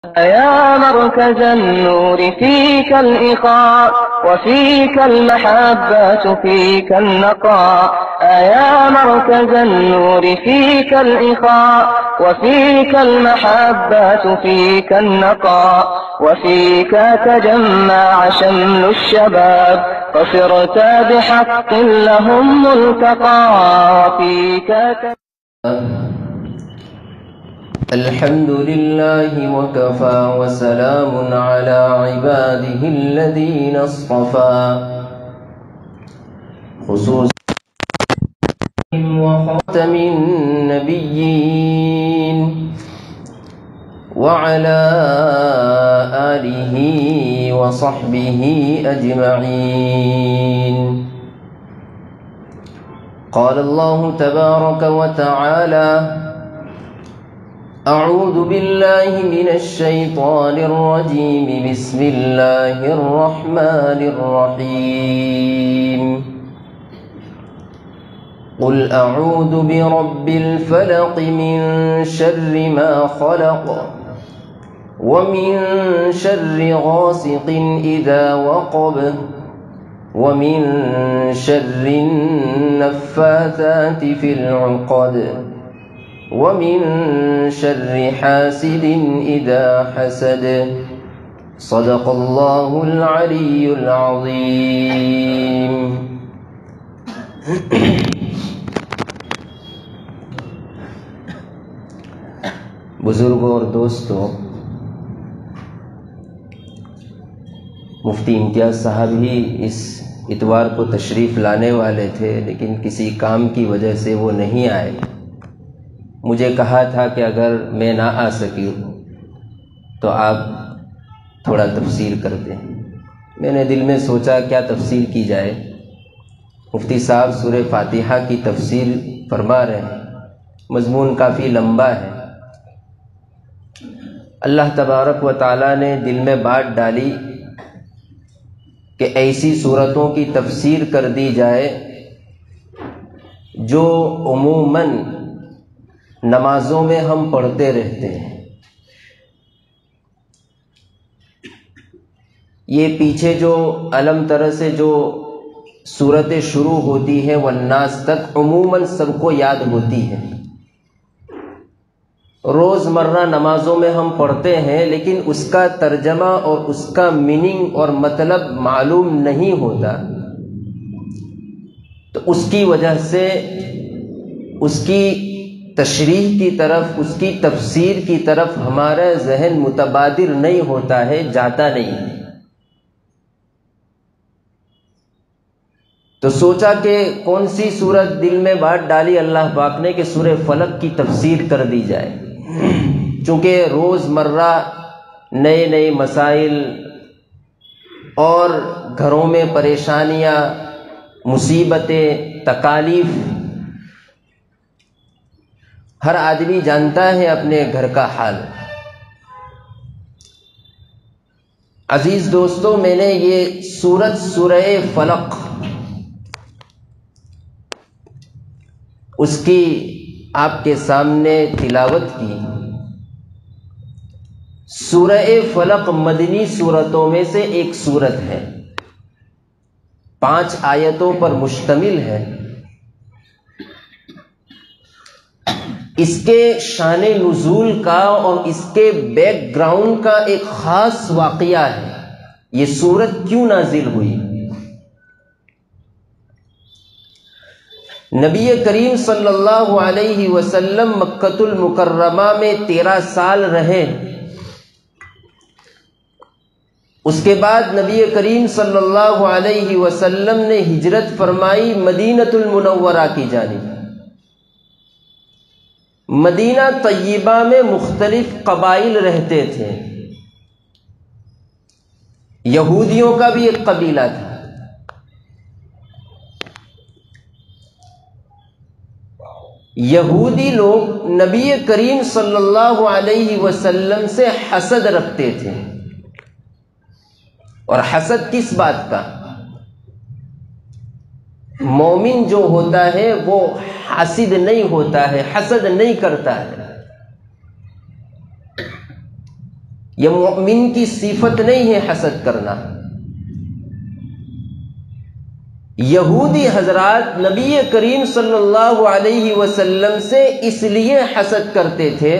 يا مركز النور فيك الإخاء وفيك المحبة فيك النقاء. يا مركز النور فيك الإخاء وفيك المحبة فيك النقاء. وفيك تجمع شمل الشباب فصرت بحق لهم ملتقى. وفيك الحمد لله وكفى وسلام على عباده الذين اصطفى خصوصا وخاتم النبيين وعلى آله وصحبه أجمعين. قال الله تبارك وتعالى: أعوذ بالله من الشيطان الرجيم. بسم الله الرحمن الرحيم. قل أعوذ برب الفلق من شر ما خلق ومن شر غاسق إذا وقب ومن شر النفاثات في العقد ومن شر حاسد إذا حسد. صدق الله العلي العظيم. بزرگوں اور دوستوں، مفتی امتیاز صاحب ہی اس اتوار کو تشریف لانے والے تھے، لیکن کسی کام کی وجہ سے وہ نہیں آئے۔ مجھے کہا تھا کہ اگر میں نہ آ سکی تو آپ تھوڑا تفسیر کر دیں۔ میں نے دل میں سوچا کیا تفسیر کی جائے۔ مفتی صاحب سورہ فاتحہ کی تفسیر فرما رہے ہیں، مضمون کافی لمبا ہے۔ اللہ تبارک و تعالیٰ نے دل میں بات ڈالی کہ ایسی صورتوں کی تفسیر کر دی جائے جو عموماً نمازوں میں ہم پڑھتے رہتے ہیں۔ یہ پیچھے جو الم تر سے جو صورتیں شروع ہوتی ہیں والناس تک عموماً سب کو یاد ہوتی ہے، روزمرہ نمازوں میں ہم پڑھتے ہیں، لیکن اس کا ترجمہ اور اس کا میننگ اور مطلب معلوم نہیں ہوتا، تو اس کی وجہ سے اس کی تشریح کی طرف، اس کی تفسیر کی طرف ہمارا ذہن متبادر نہیں ہوتا ہے، جاتا نہیں ہے۔ تو سوچا کہ کون سی صورت دل میں بات ڈالی اللہ پاک نے کہ سورہ فلق کی تفسیر کر دی جائے، چونکہ روزمرہ نئے نئے مسائل اور گھروں میں پریشانیاں، مصیبتیں، تکالیف، ہر آدمی جانتا ہے اپنے گھر کا حال۔ عزیز دوستو، میں نے یہ سورہ فلق اس کی آپ کے سامنے تلاوت کی۔ سورہ فلق مدنی سورتوں میں سے ایک سورت ہے، 5 آیتوں پر مشتمل ہے۔ اس کے شان نزول کا اور اس کے بیک گراؤنڈ کا ایک خاص واقعہ ہے۔ یہ سورت کیوں نازل ہوئی؟ نبی کریم صلی اللہ علیہ وسلم مکۃ المکرمہ میں 13 سال رہے۔ اس کے بعد نبی کریم صلی اللہ علیہ وسلم نے ہجرت فرمائی مدینۃ المنورہ کی جانب۔ مدینہ طیبہ میں مختلف قبائل رہتے تھے۔ یہودیوں کا بھی ایک قبیلہ تھا، یہودی لوگ نبی کریم صلی اللہ علیہ وسلم سے حسد رکھتے تھے۔ اور حسد کس بات کا؟ مومن جو ہوتا ہے وہ حاسد نہیں ہوتا ہے، حسد نہیں کرتا ہے، یہ مومن کی صفت نہیں ہے حسد کرنا۔ یہودی حضرات نبی کریم صلی اللہ علیہ وسلم سے اس لیے حسد کرتے تھے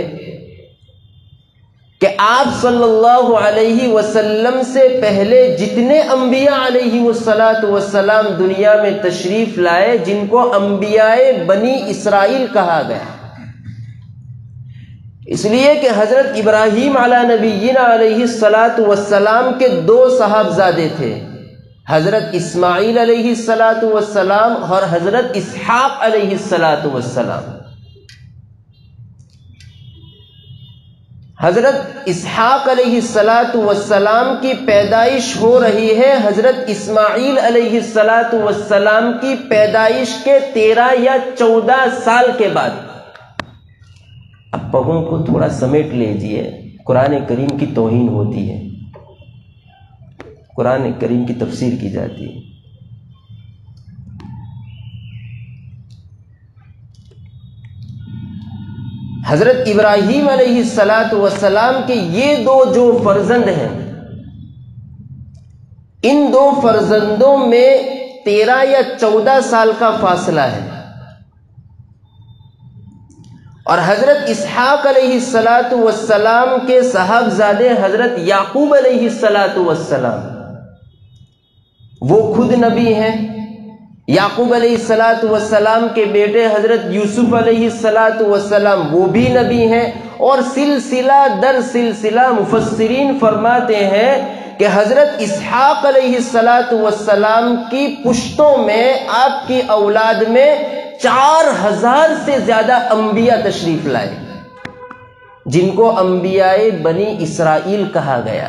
کہ آپ صلی اللہ علیہ وسلم سے پہلے جتنے انبیاء علیہ والسلام دنیا میں تشریف لائے، جن کو انبیاء بنی اسرائیل کہا گیا، اس لیے کہ حضرت ابراہیم علی نبینا علیہ السلام کے 2 صاحبزادے تھے، حضرت اسماعیل علیہ السلام اور حضرت اسحاق علیہ السلام۔ حضرت اسحاق علیہ السلام کی پیدائش ہو رہی ہے حضرت اسماعیل علیہ السلام کی پیدائش کے 13 یا 14 سال کے بعد۔ اب پگوں کو تھوڑا سمیٹ لیجئے، قرآن کریم کی توہین ہوتی ہے، قرآن کریم کی تفسیر کی جاتی ہے۔ حضرت ابراہیم علیہ السلام کے یہ 2 جو فرزند ہیں، ان 2 فرزندوں میں 13 یا 14 سال کا فاصلہ ہے، اور حضرت اسحاق علیہ السلام کے صاحبزادے حضرت یعقوب علیہ السلام، وہ خود نبی ہیں۔ یعقوب علیہ السلام کے بیٹے حضرت یوسف علیہ السلام وہ بھی نبی ہیں، اور سلسلہ در سلسلہ مفسرین فرماتے ہیں کہ حضرت اسحاق علیہ السلام کی پشتوں میں، آپ کی اولاد میں 4000 سے زیادہ انبیاء تشریف لائے، جن کو انبیاء بنی اسرائیل کہا گیا۔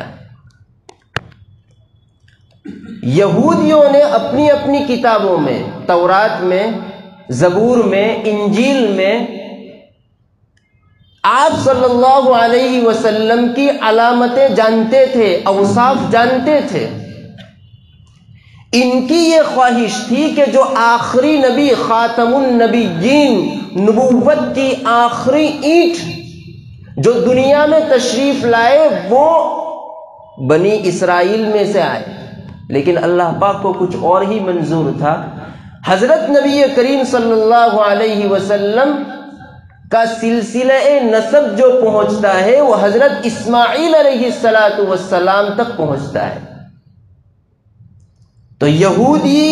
یہودیوں نے اپنی اپنی کتابوں میں، تورات میں، زبور میں، انجیل میں، آپ صلی اللہ علیہ وسلم کی علامتیں جانتے تھے، اوصاف جانتے تھے۔ ان کی یہ خواہش تھی کہ جو آخری نبی، خاتم النبیین، نبوت کی آخری اینٹ جو دنیا میں تشریف لائے، وہ بنی اسرائیل میں سے آئے۔ لیکن اللہ پاک کو کچھ اور ہی منظور تھا۔ حضرت نبی کریم صلی اللہ علیہ وسلم کا سلسلہ نسب جو پہنچتا ہے وہ حضرت اسماعیل علیہ السلام تک پہنچتا ہے۔ تو یہودی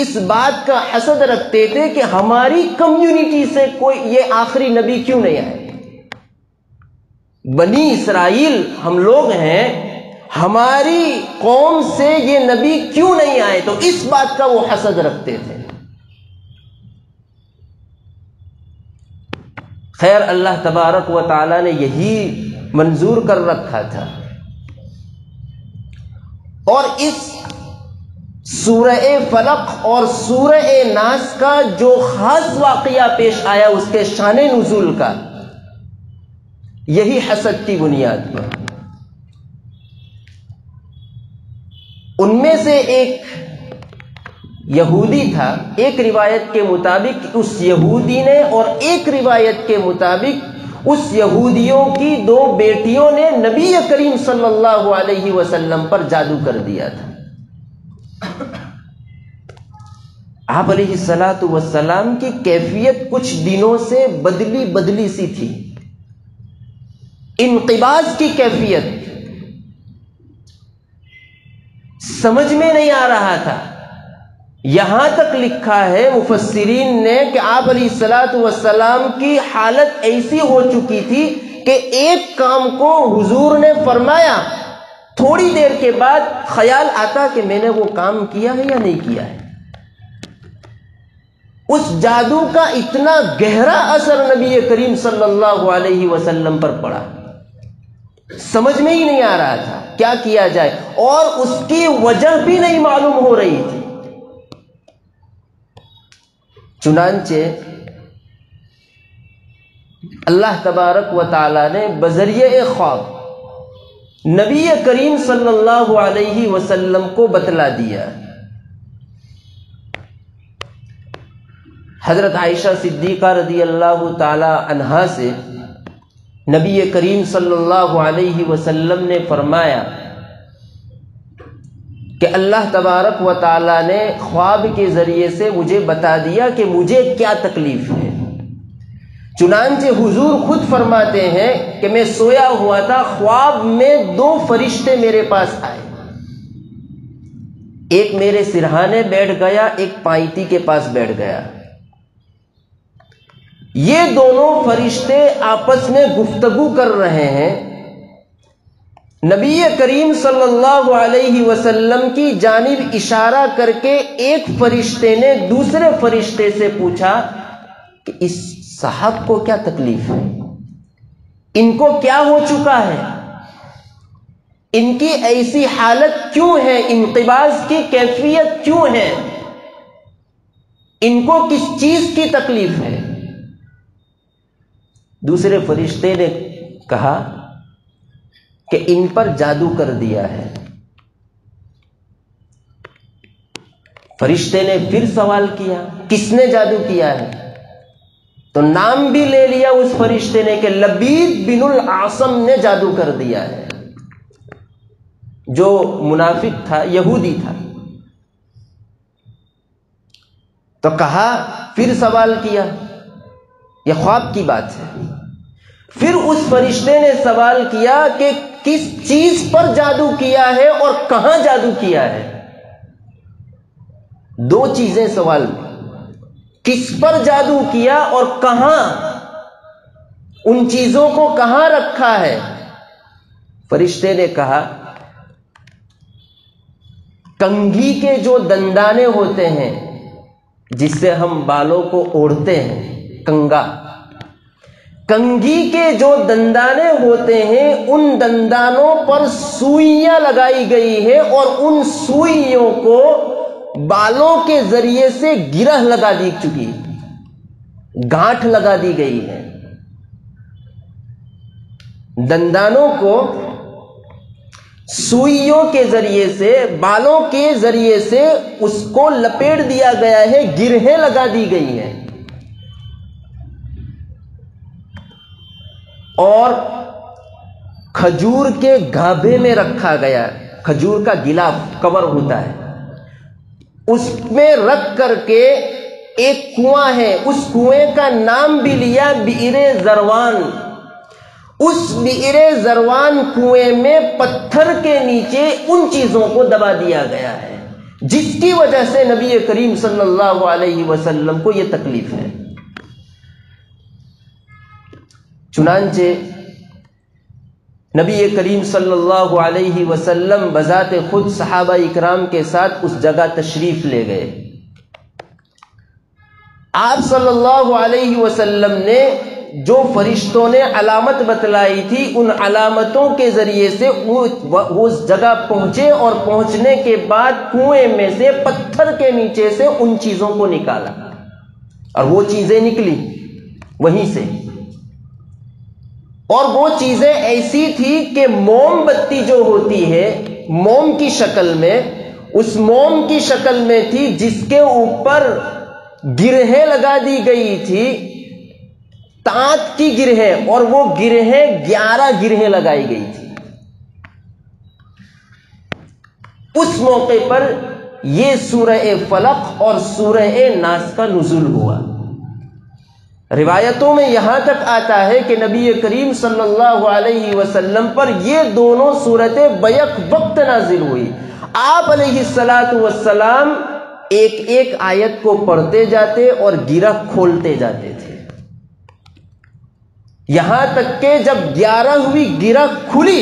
اس بات کا حسد رکھتے تھے کہ ہماری کمیونٹی سے کوئی یہ آخری نبی کیوں نہیں آئے، بنی اسرائیل ہم لوگ ہیں، ہماری قوم سے یہ نبی کیوں نہیں آئے، تو اس بات کا وہ حسد رکھتے تھے۔ خیر، اللہ تبارک و تعالی نے یہی منظور کر رکھا تھا، اور اس سورہ فلق اور سورہ ناس کا جو خاص واقعہ پیش آیا، اس کے شان نزول کا، یہی حسد کی بنیاد پر۔ ان میں سے ایک یہودی تھا، ایک روایت کے مطابق اس یہودی نے، اور ایک روایت کے مطابق اس یہودیوں کی 2 بیٹیوں نے نبی کریم صلی اللہ علیہ وسلم پر جادو کر دیا تھا۔ آپ علیہ السلام کی کیفیت کچھ دنوں سے بدلی سی تھی، انقباض کی کیفیت، سمجھ میں نہیں آ رہا تھا۔ یہاں تک لکھا ہے مفسرین نے کہ آپ علیہ السلام کی حالت ایسی ہو چکی تھی کہ ایک کام کو حضور نے فرمایا، تھوڑی دیر کے بعد خیال آتا کہ میں نے وہ کام کیا ہے یا نہیں کیا ہے۔ اس جادو کا اتنا گہرا اثر نبی کریم صلی اللہ علیہ وسلم پر پڑا، سمجھ میں ہی نہیں آ رہا تھا کیا کیا جائے، اور اس کی وجہ بھی نہیں معلوم ہو رہی تھی۔ چنانچہ اللہ تبارک و تعالی نے بذریعہ خواب نبی کریم صلی اللہ علیہ وسلم کو بتلا دیا۔ حضرت عائشہ صدیقہ رضی اللہ تعالی عنہا سے نبی کریم صلی اللہ علیہ وسلم نے فرمایا کہ اللہ تبارک و تعالی نے خواب کے ذریعے سے مجھے بتا دیا کہ مجھے کیا تکلیف ہے۔ چنانچہ حضور خود فرماتے ہیں کہ میں سویا ہوا تھا، خواب میں 2 فرشتے میرے پاس آئے، ایک میرے سرہانے بیٹھ گیا، ایک پائتی کے پاس بیٹھ گیا۔ یہ دونوں فرشتے آپس میں گفتگو کر رہے ہیں۔ نبی کریم صلی اللہ علیہ وسلم کی جانب اشارہ کر کے ایک فرشتے نے دوسرے فرشتے سے پوچھا کہ اس صاحب کو کیا تکلیف ہے، ان کو کیا ہو چکا ہے، ان کی ایسی حالت کیوں ہے، انقباض کی کیفیت کیوں ہے، ان کو کس چیز کی تکلیف ہے؟ دوسرے فرشتے نے کہا کہ ان پر جادو کر دیا ہے۔ فرشتے نے پھر سوال کیا کس نے جادو کیا ہے؟ تو نام بھی لے لیا اس فرشتے نے کہ لبید بن العاصم نے جادو کر دیا ہے، جو منافق تھا، یہودی تھا۔ تو کہا، پھر سوال کیا، یہ خواب کی بات ہے۔ پھر اس فرشتے نے سوال کیا کہ کس چیز پر جادو کیا ہے اور کہاں جادو کیا ہے؟ 2 چیزیں سوال میں، کس پر جادو کیا اور کہاں، ان چیزوں کو کہاں رکھا ہے؟ فرشتے نے کہا کنگھی کے جو دندانے ہوتے ہیں جس سے ہم بالوں کو اوڑھتے ہیں، کنگا، کنگھی کے جو دندانے ہوتے ہیں ان دندانوں پر سوئیاں لگائی گئی ہے اور ان سوئیوں کو بالوں کے ذریعے سے گرہ لگا دی چکی، گانٹھ لگا دی گئی ہے۔ دندانوں کو سوئیوں کے ذریعے سے، بالوں کے ذریعے سے اس کو لپیٹ دیا گیا ہے، گرہیں لگا دی گئی ہیں، اور کھجور کے گھابے میں رکھا گیا، کھجور کا گلاف کور ہوتا ہے، اس میں رکھ کر کے ایک کنواں ہے، اس کنویں کا نام بھی لیا بئر زروان۔ اس بئر زروان کنویں میں پتھر کے نیچے ان چیزوں کو دبا دیا گیا ہے جس کی وجہ سے نبی کریم صلی اللہ علیہ وسلم کو یہ تکلیف ہے۔ چنانچہ نبی کریم صلی اللہ علیہ وسلم بذات خود صحابہ اکرام کے ساتھ اس جگہ تشریف لے گئے۔ آپ صلی اللہ علیہ وسلم نے جو فرشتوں نے علامت بتلائی تھی ان علامتوں کے ذریعے سے وہ اس جگہ پہنچے، اور پہنچنے کے بعد کنویں میں سے پتھر کے نیچے سے ان چیزوں کو نکالا، اور وہ چیزیں نکلی وہیں سے، اور وہ چیزیں ایسی تھی کہ موم بتی جو ہوتی ہے موم کی شکل میں، اس موم کی شکل میں تھی جس کے اوپر گرہیں لگا دی گئی تھی، تانت کی گرہیں، اور وہ گرہیں 11 گرہیں لگائی گئی تھی۔ اس موقع پر یہ سورہ فلق اور سورہ ناس کا نزول ہوا۔ روایتوں میں یہاں تک آتا ہے کہ نبی کریم صلی اللہ علیہ وسلم پر یہ دونوں سورتیں بیک وقت نازل ہوئی۔ آپ علیہ السلام ایک ایک آیت کو پڑھتے جاتے اور گرہ کھولتے جاتے تھے، یہاں تک کہ جب 11 ہوئی گرہ کھلی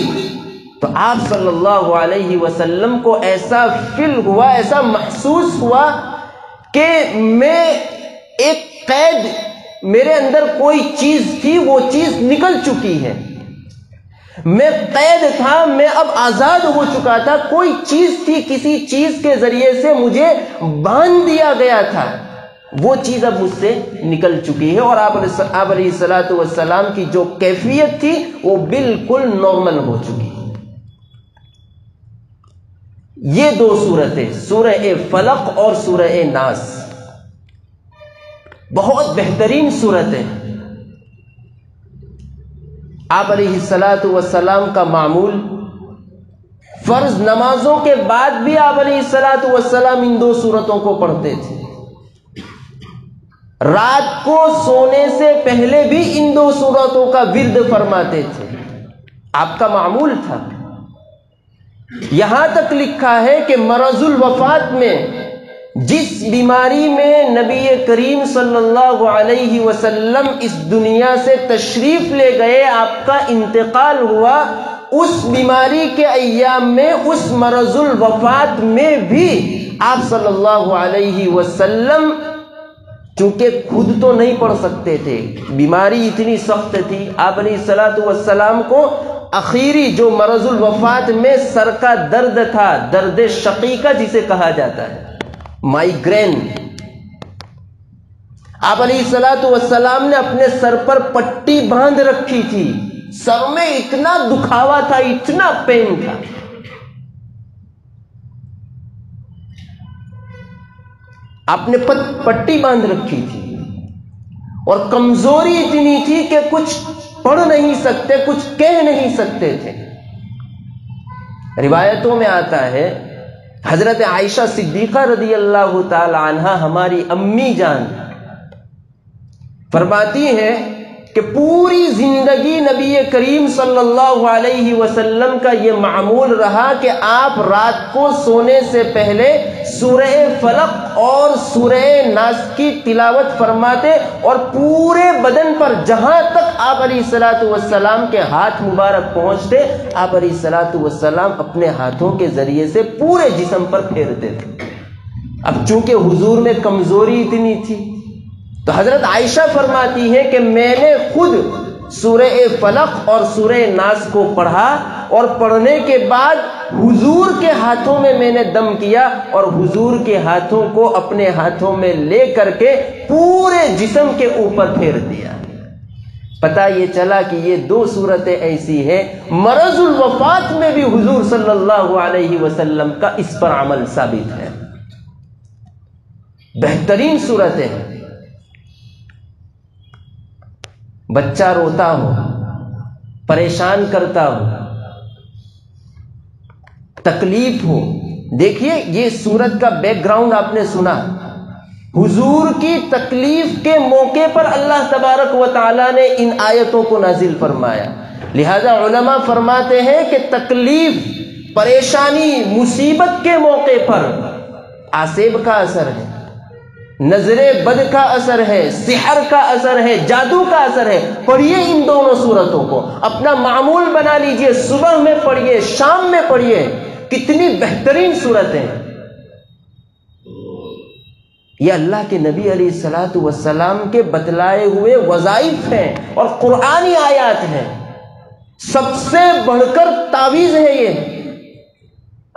تو آپ صلی اللہ علیہ وسلم کو ایسا فیل ہوا، ایسا محسوس ہوا کہ میں ایک قید، میرے اندر کوئی چیز تھی وہ چیز نکل چکی ہے، میں قید تھا، میں اب آزاد ہو چکا تھا، کوئی چیز تھی کسی چیز کے ذریعے سے مجھے باندھ دیا گیا تھا، وہ چیز اب مجھ سے نکل چکی ہے، اور آپ علیہ السلام کی جو کیفیت تھی وہ بالکل نارمل ہو چکی۔ یہ 2 سورتیں، سورہ فلق اور سورہ ناس، بہت بہترین سورتیں۔ آپ علیہ الصلاۃ والسلام کا معمول، فرض نمازوں کے بعد بھی آپ علیہ الصلاۃ والسلام ان 2 سورتوں کو پڑھتے تھے، رات کو سونے سے پہلے بھی ان 2 سورتوں کا ورد فرماتے تھے، آپ کا معمول تھا۔ یہاں تک لکھا ہے کہ مرض الوفات میں جس بیماری میں نبی کریم صلی اللہ علیہ وسلم اس دنیا سے تشریف لے گئے، آپ کا انتقال ہوا، اس بیماری کے ایام میں، اس مرض الوفات میں بھی آپ صلی اللہ علیہ وسلم چونکہ خود تو نہیں پڑھ سکتے تھے، بیماری اتنی سخت تھی، آپ علیہ الصلاۃ والسلام کو اخیری جو مرض الوفات میں سر کا درد تھا، درد شقیقہ جسے کہا جاتا ہے، مائیگرین، آپ علیہ الصلاۃ والسلام نے اپنے سر پر پٹی باندھ رکھی تھی، سر میں اتنا دکھاوا تھا، اتنا پین تھا۔ آپ نے پٹی باندھ رکھی تھی اور کمزوری اتنی تھی کہ کچھ پڑھ نہیں سکتے، کچھ کہہ نہیں سکتے تھے۔ روایتوں میں آتا ہے حضرت عائشہ صدیقہ رضی اللہ تعالی عنہا، ہماری امی جان، فرماتی ہیں کہ پوری زندگی نبی کریم صلی اللہ علیہ وسلم کا یہ معمول رہا کہ آپ رات کو سونے سے پہلے سورہ فلق اور سورہ ناس کی تلاوت فرماتے، اور پورے بدن پر جہاں تک آپ علیہ الصلاۃ والسلام کے ہاتھ مبارک پہنچتے، آپ علیہ الصلاۃ والسلام اپنے ہاتھوں کے ذریعے سے پورے جسم پر پھیرتے تھے۔ اب چونکہ حضور میں کمزوری اتنی تھی تو حضرت عائشہ فرماتی ہے کہ میں نے خود سورہ فلق اور سورہ ناس کو پڑھا، اور پڑھنے کے بعد حضور کے ہاتھوں میں نے دم کیا، اور حضور کے ہاتھوں کو اپنے ہاتھوں میں لے کر کے پورے جسم کے اوپر پھیر دیا۔ پتہ یہ چلا کہ یہ 2 صورتیں ایسی ہیں، مرض الوفات میں بھی حضور صلی اللہ علیہ وسلم کا اس پر عمل ثابت ہے۔ بہترین صورتیں ہیں۔ بچہ روتا ہو، پریشان کرتا ہو، تکلیف ہو، دیکھیے یہ سورت کا بیک گراؤنڈ آپ نے سنا، حضور کی تکلیف کے موقع پر اللہ تبارک و تعالیٰ نے ان آیتوں کو نازل فرمایا۔ لہذا علماء فرماتے ہیں کہ تکلیف، پریشانی، مصیبت کے موقع پر آسیب کا اثر ہے، نظر بد کا اثر ہے، سحر کا اثر ہے، جادو کا اثر ہے، پڑھیے ان دونوں صورتوں کو، اپنا معمول بنا لیجئے، صبح میں پڑھیے، شام میں پڑھیے، کتنی بہترین صورتیں ہیں۔ یہ اللہ کے نبی علیہ الصلاۃ والسلام کے بتلائے ہوئے وظائف ہیں اور قرآنی آیات ہیں، سب سے بڑھ کر تعویذ ہے یہ۔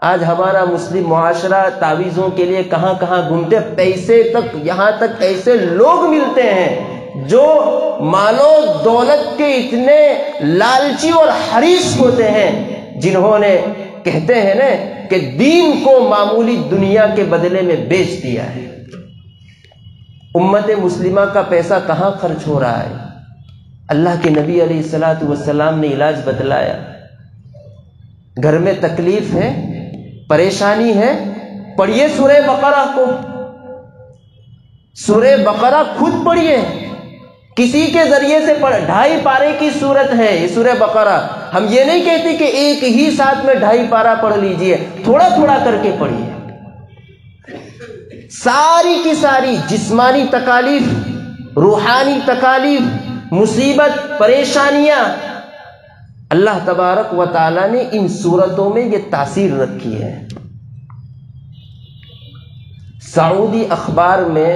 آج ہمارا مسلم معاشرہ تعویذوں کے لیے کہاں کہاں گھومتے، پیسے تک، یہاں تک ایسے لوگ ملتے ہیں جو مال و دولت کے اتنے لالچی اور حریص ہوتے ہیں، جنہوں نے کہتے ہیں نا کہ دین کو معمولی دنیا کے بدلے میں بیچ دیا ہے۔ امت مسلمہ کا پیسہ کہاں خرچ ہو رہا ہے؟ اللہ کے نبی علیہ الصلاۃ والسلام نے علاج بتلایا۔ گھر میں تکلیف ہے، پریشانی ہے، پڑھیے سورہ بقرہ کو، سورہ بقرہ خود پڑھیے، کسی کے ذریعے سے 2.5 پارے کی سورت ہے یہ سورہ بقرہ۔ ہم یہ نہیں کہتے کہ ایک ہی ساتھ میں 2.5 پارہ پڑھ لیجئے، تھوڑا تھوڑا کر کے پڑھیے۔ ساری کی ساری جسمانی تکالیف، روحانی تکالیف، مصیبت، پریشانیاں، اللہ تبارک و تعالیٰ نے ان صورتوں میں یہ تاثیر رکھی ہے۔ سعودی اخبار میں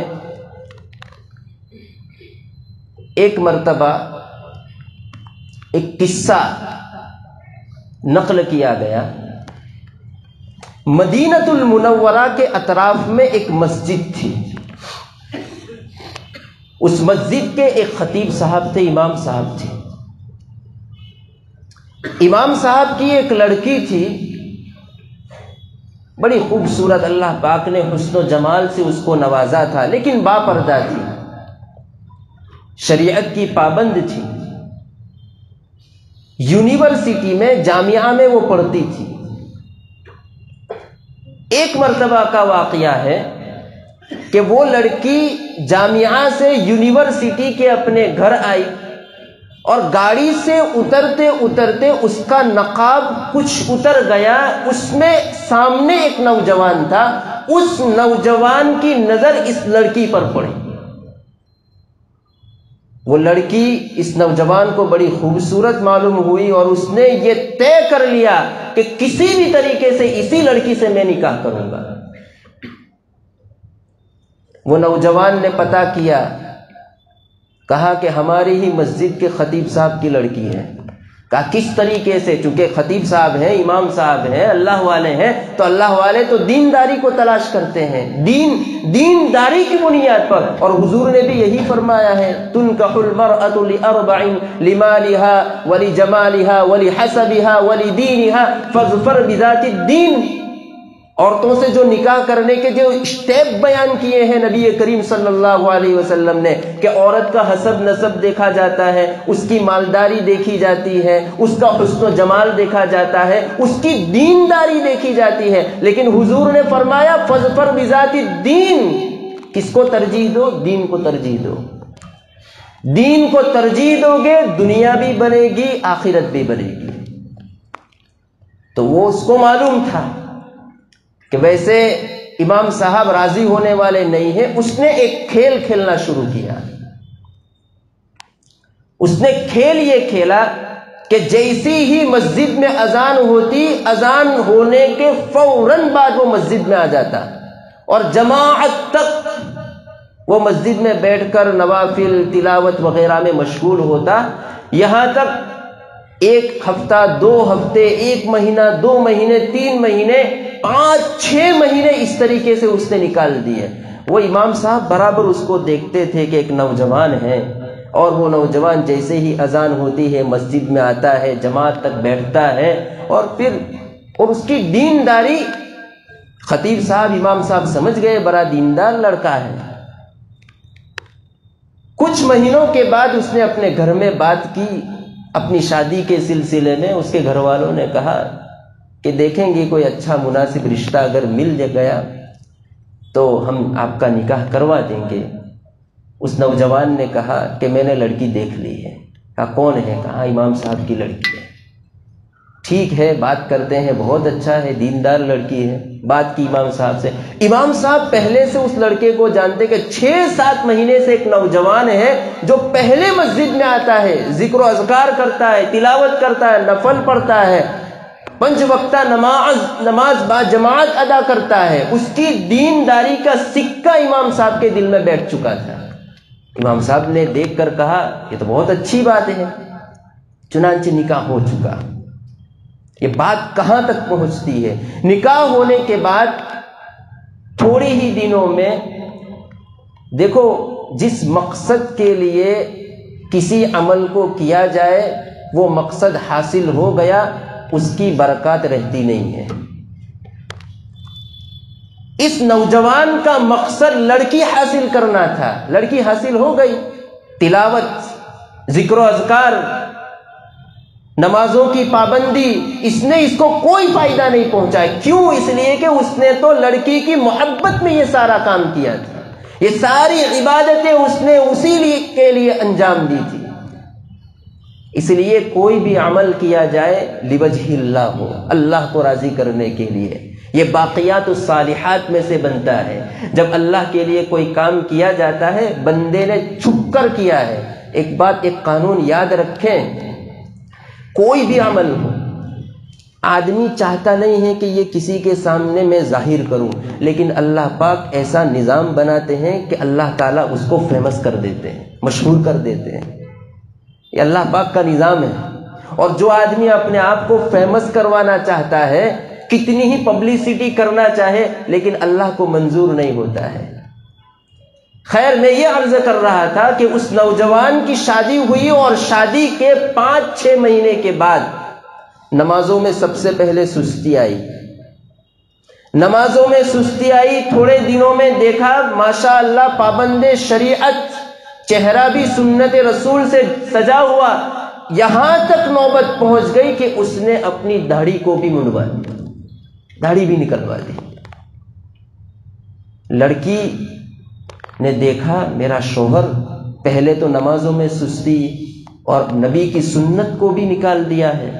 ایک مرتبہ ایک قصہ نقل کیا گیا۔ مدینہ المنورہ کے اطراف میں ایک مسجد تھی، اس مسجد کے ایک خطیب صاحب تھے، امام صاحب تھے۔ امام صاحب کی ایک لڑکی تھی، بڑی خوبصورت، اللہ پاک نے حسن و جمال سے اس کو نوازا تھا، لیکن با پردہ تھی، شریعت کی پابند تھی۔ یونیورسٹی میں، جامعہ میں وہ پڑھتی تھی۔ ایک مرتبہ کا واقعہ ہے کہ وہ لڑکی جامعہ سے یونیورسٹی کے اپنے گھر آئی اور گاڑی سے اترتے اترتے اس کا نقاب کچھ اتر گیا، اس میں سامنے ایک نوجوان تھا، اس نوجوان کی نظر اس لڑکی پر پڑی۔ وہ لڑکی اس نوجوان کو بڑی خوبصورت معلوم ہوئی اور اس نے یہ طے کر لیا کہ کسی بھی طریقے سے اسی لڑکی سے میں نکاح کروں گا۔ وہ نوجوان نے پتہ کیا، کہا کہ ہماری ہی مسجد کے خطیب صاحب کی لڑکی ہے۔ کہا کس طریقے سے؟ چونکہ خطیب صاحب ہیں، امام صاحب ہیں، اللہ والے ہیں، تو اللہ والے تو دینداری کو تلاش کرتے ہیں، دینداری کی بنیاد پر۔ اور حضور نے بھی یہی فرمایا ہے، تنکح المرأة لأربع لمالها ولجمالها ولحسبها ولدینها فاظفر بذات الدین۔ عورتوں سے جو نکاح کرنے کے جو اسٹیپ بیان کیے ہیں نبی کریم صلی اللہ علیہ وسلم نے، کہ عورت کا حسب نسب دیکھا جاتا ہے، اس کی مالداری دیکھی جاتی ہے، اس کا حسن و جمال دیکھا جاتا ہے، اس کی دینداری دیکھی جاتی ہے، لیکن حضور نے فرمایا فاظفر بذات الدین۔ کس کو ترجیح دو؟ دین کو ترجیح دو۔ دین کو ترجیح دو گے، دنیا بھی بنے گی، آخرت بھی بنے گی۔ تو وہ اس کو معلوم تھا کہ ویسے امام صاحب راضی ہونے والے نہیں ہیں۔ اس نے ایک کھیل کھیلنا شروع کیا۔ اس نے کھیل یہ کھیلا کہ جیسی ہی مسجد میں اذان ہوتی، اذان ہونے کے فوراً بعد وہ مسجد میں آ جاتا اور جماعت تک وہ مسجد میں بیٹھ کر نوافل تلاوت وغیرہ میں مشغول ہوتا، یہاں تک ایک ہفتہ، 2 ہفتے، 1 مہینہ، 2 مہینے، 3 مہینے، 5-6 مہینے اس طریقے سے اس نے نکال دیے۔ وہ امام صاحب برابر اس کو دیکھتے تھے کہ ایک نوجوان ہے اور وہ نوجوان جیسے ہی اذان ہوتی ہے مسجد میں آتا ہے، جماعت تک بیٹھتا ہے اور پھر اور اس کی دینداری، خطیب صاحب امام صاحب سمجھ گئے بڑا دیندار لڑکا ہے۔ کچھ مہینوں کے بعد اس نے اپنے گھر میں بات کی اپنی شادی کے سلسلے میں۔ اس کے گھر والوں نے کہا کہ دیکھیں گے کوئی اچھا مناسب رشتہ اگر مل گیا تو ہم آپ کا نکاح کروا دیں گے۔ اس نوجوان نے کہا کہ میں نے لڑکی دیکھ لی ہے۔ کہا کون ہے؟ کہا امام صاحب کی لڑکی ہے۔ ٹھیک ہے، بات کرتے ہیں، بہت اچھا ہے، دیندار لڑکی ہے۔ بات کی امام صاحب سے۔ امام صاحب پہلے سے اس لڑکے کو جانتے کہ 6-7 مہینے سے ایک نوجوان ہے جو پہلے مسجد میں آتا ہے، ذکر و اذکار کرتا ہے، تلاوت کرتا ہے، نفل پڑھتا ہے، 5 وقتہ نماز با جماعت ادا کرتا ہے۔ اس کی دینداری کا سکہ امام صاحب کے دل میں بیٹھ چکا تھا۔ امام صاحب نے دیکھ کر کہا یہ تو بہت اچھی بات ہے، چنانچہ نکاح ہو چکا۔ یہ بات کہاں تک پہنچتی ہے؟ نکاح ہونے کے بعد تھوڑی ہی دنوں میں دیکھو، جس مقصد کے لیے کسی عمل کو کیا جائے وہ مقصد حاصل ہو گیا، اس کی برکات رہتی نہیں ہے۔ اس نوجوان کا مقصد لڑکی حاصل کرنا تھا، لڑکی حاصل ہو گئی۔ تلاوت، ذکر و اذکار، نمازوں کی پابندی، اس نے اس کو کوئی فائدہ نہیں پہنچایا۔ کیوں؟ اس لیے کہ اس نے تو لڑکی کی محبت میں یہ سارا کام کیا تھا، یہ ساری عبادتیں اس نے اسی کے لیے انجام دی تھی۔ اس لیے کوئی بھی عمل کیا جائے لوجہ اللہ ہو، اللہ کو راضی کرنے کے لیے، یہ باقیات الصالحات میں سے بنتا ہے۔ جب اللہ کے لیے کوئی کام کیا جاتا ہے، بندے نے چھپ کر کیا ہے۔ ایک بات، ایک قانون یاد رکھیں، کوئی بھی عمل ہو، آدمی چاہتا نہیں ہے کہ یہ کسی کے سامنے میں ظاہر کروں، لیکن اللہ پاک ایسا نظام بناتے ہیں کہ اللہ تعالیٰ اس کو فیمس کر دیتے ہیں، مشہور کر دیتے ہیں۔ یہ اللہ پاک کا نظام ہے۔ اور جو آدمی اپنے آپ کو فیمس کروانا چاہتا ہے، کتنی ہی پبلسٹی کرنا چاہے، لیکن اللہ کو منظور نہیں ہوتا ہے۔ خیر، میں یہ عرض کر رہا تھا کہ اس نوجوان کی شادی ہوئی اور شادی کے 5-6 مہینے کے بعد نمازوں میں سب سے پہلے سستی آئی۔ نمازوں میں سستی آئی، تھوڑے دنوں میں دیکھا ماشاء اللہ پابند شریعت، چہرہ بھی سنت رسول سے سجا ہوا، یہاں تک نوبت پہنچ گئی کہ اس نے اپنی داڑھی کو بھی منڈوا دی، داڑھی بھی نکلوا دی۔ لڑکی نے دیکھا میرا شوہر پہلے تو نمازوں میں سستی اور نبی کی سنت کو بھی نکال دیا ہے۔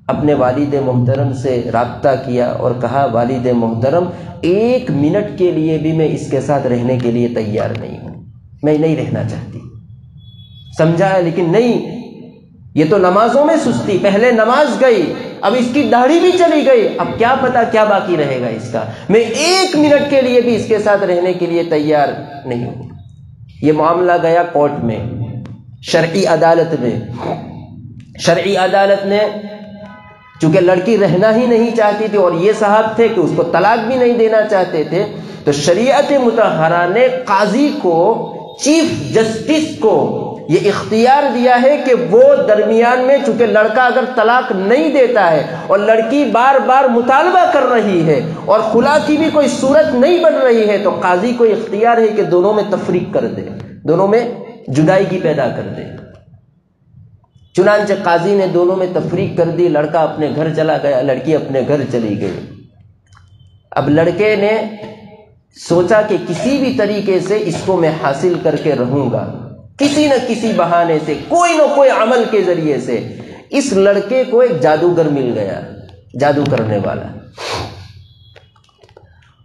اپنے والد محترم سے رابطہ کیا اور کہا والد محترم 1 منٹ کے لیے بھی میں اس کے ساتھ رہنے کے لیے تیار نہیں ہوں، میں نہیں رہنا چاہتی۔ سمجھایا لیکن نہیں، یہ تو نمازوں میں سستی، پہلے نماز گئی، اب اس کی داڑھی بھی چلی گئی، اب کیا پتا کیا باقی رہے گا اس کا، میں 1 منٹ کے لیے بھی اس کے ساتھ رہنے کے لیے تیار نہیں ہوں۔ یہ معاملہ گیا کورٹ میں، شرعی عدالت میں۔ شرعی عدالت نے چونکہ لڑکی رہنا ہی نہیں چاہتی تھی اور یہ صاحب تھے کہ اس کو طلاق بھی نہیں دینا چاہتے تھے، تو شریعت مطہرہ نے قاضی کو، چیف جسٹس کو یہ اختیار دیا ہے کہ وہ درمیان میں، چونکہ لڑکا اگر طلاق نہیں دیتا ہے اور لڑکی بار بار مطالبہ کر رہی ہے اور خلا کی بھی کوئی صورت نہیں بن رہی ہے، تو قاضی کو اختیار ہے کہ دونوں میں تفریق کر دے، دونوں میں جدائی کی پیدا کر دے۔ چنانچہ قاضی نے دونوں میں تفریق کر دی، لڑکا اپنے گھر چلا گیا، لڑکی اپنے گھر چلی گئی۔ اب لڑکے نے سوچا کہ کسی بھی طریقے سے اس کو میں حاصل کر کے رہوں گا، کسی نہ کسی بہانے سے، کوئی نہ کوئی عمل کے ذریعے سے۔ اس لڑکے کو ایک جادوگر مل گیا، جادو کرنے والا۔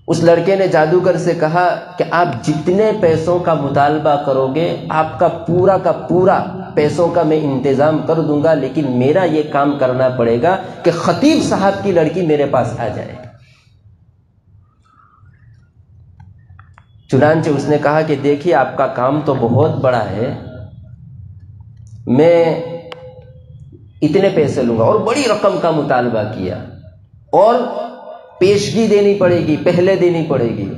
اس لڑکے نے جادوگر سے کہا کہ آپ جتنے پیسوں کا مطالبہ کرو گے، آپ کا پورا پیسوں کا میں انتظام کر دوں گا، لیکن میرا یہ کام کرنا پڑے گا کہ خطیب صاحب کی لڑکی میرے پاس آ جائے۔ چنانچہ اس نے کہا کہ دیکھیے آپ کا کام تو بہت بڑا ہے، میں اتنے پیسے لوں گا، اور بڑی رقم کا مطالبہ کیا، اور پیشگی دینی پڑے گی، پہلے دینی پڑے گی۔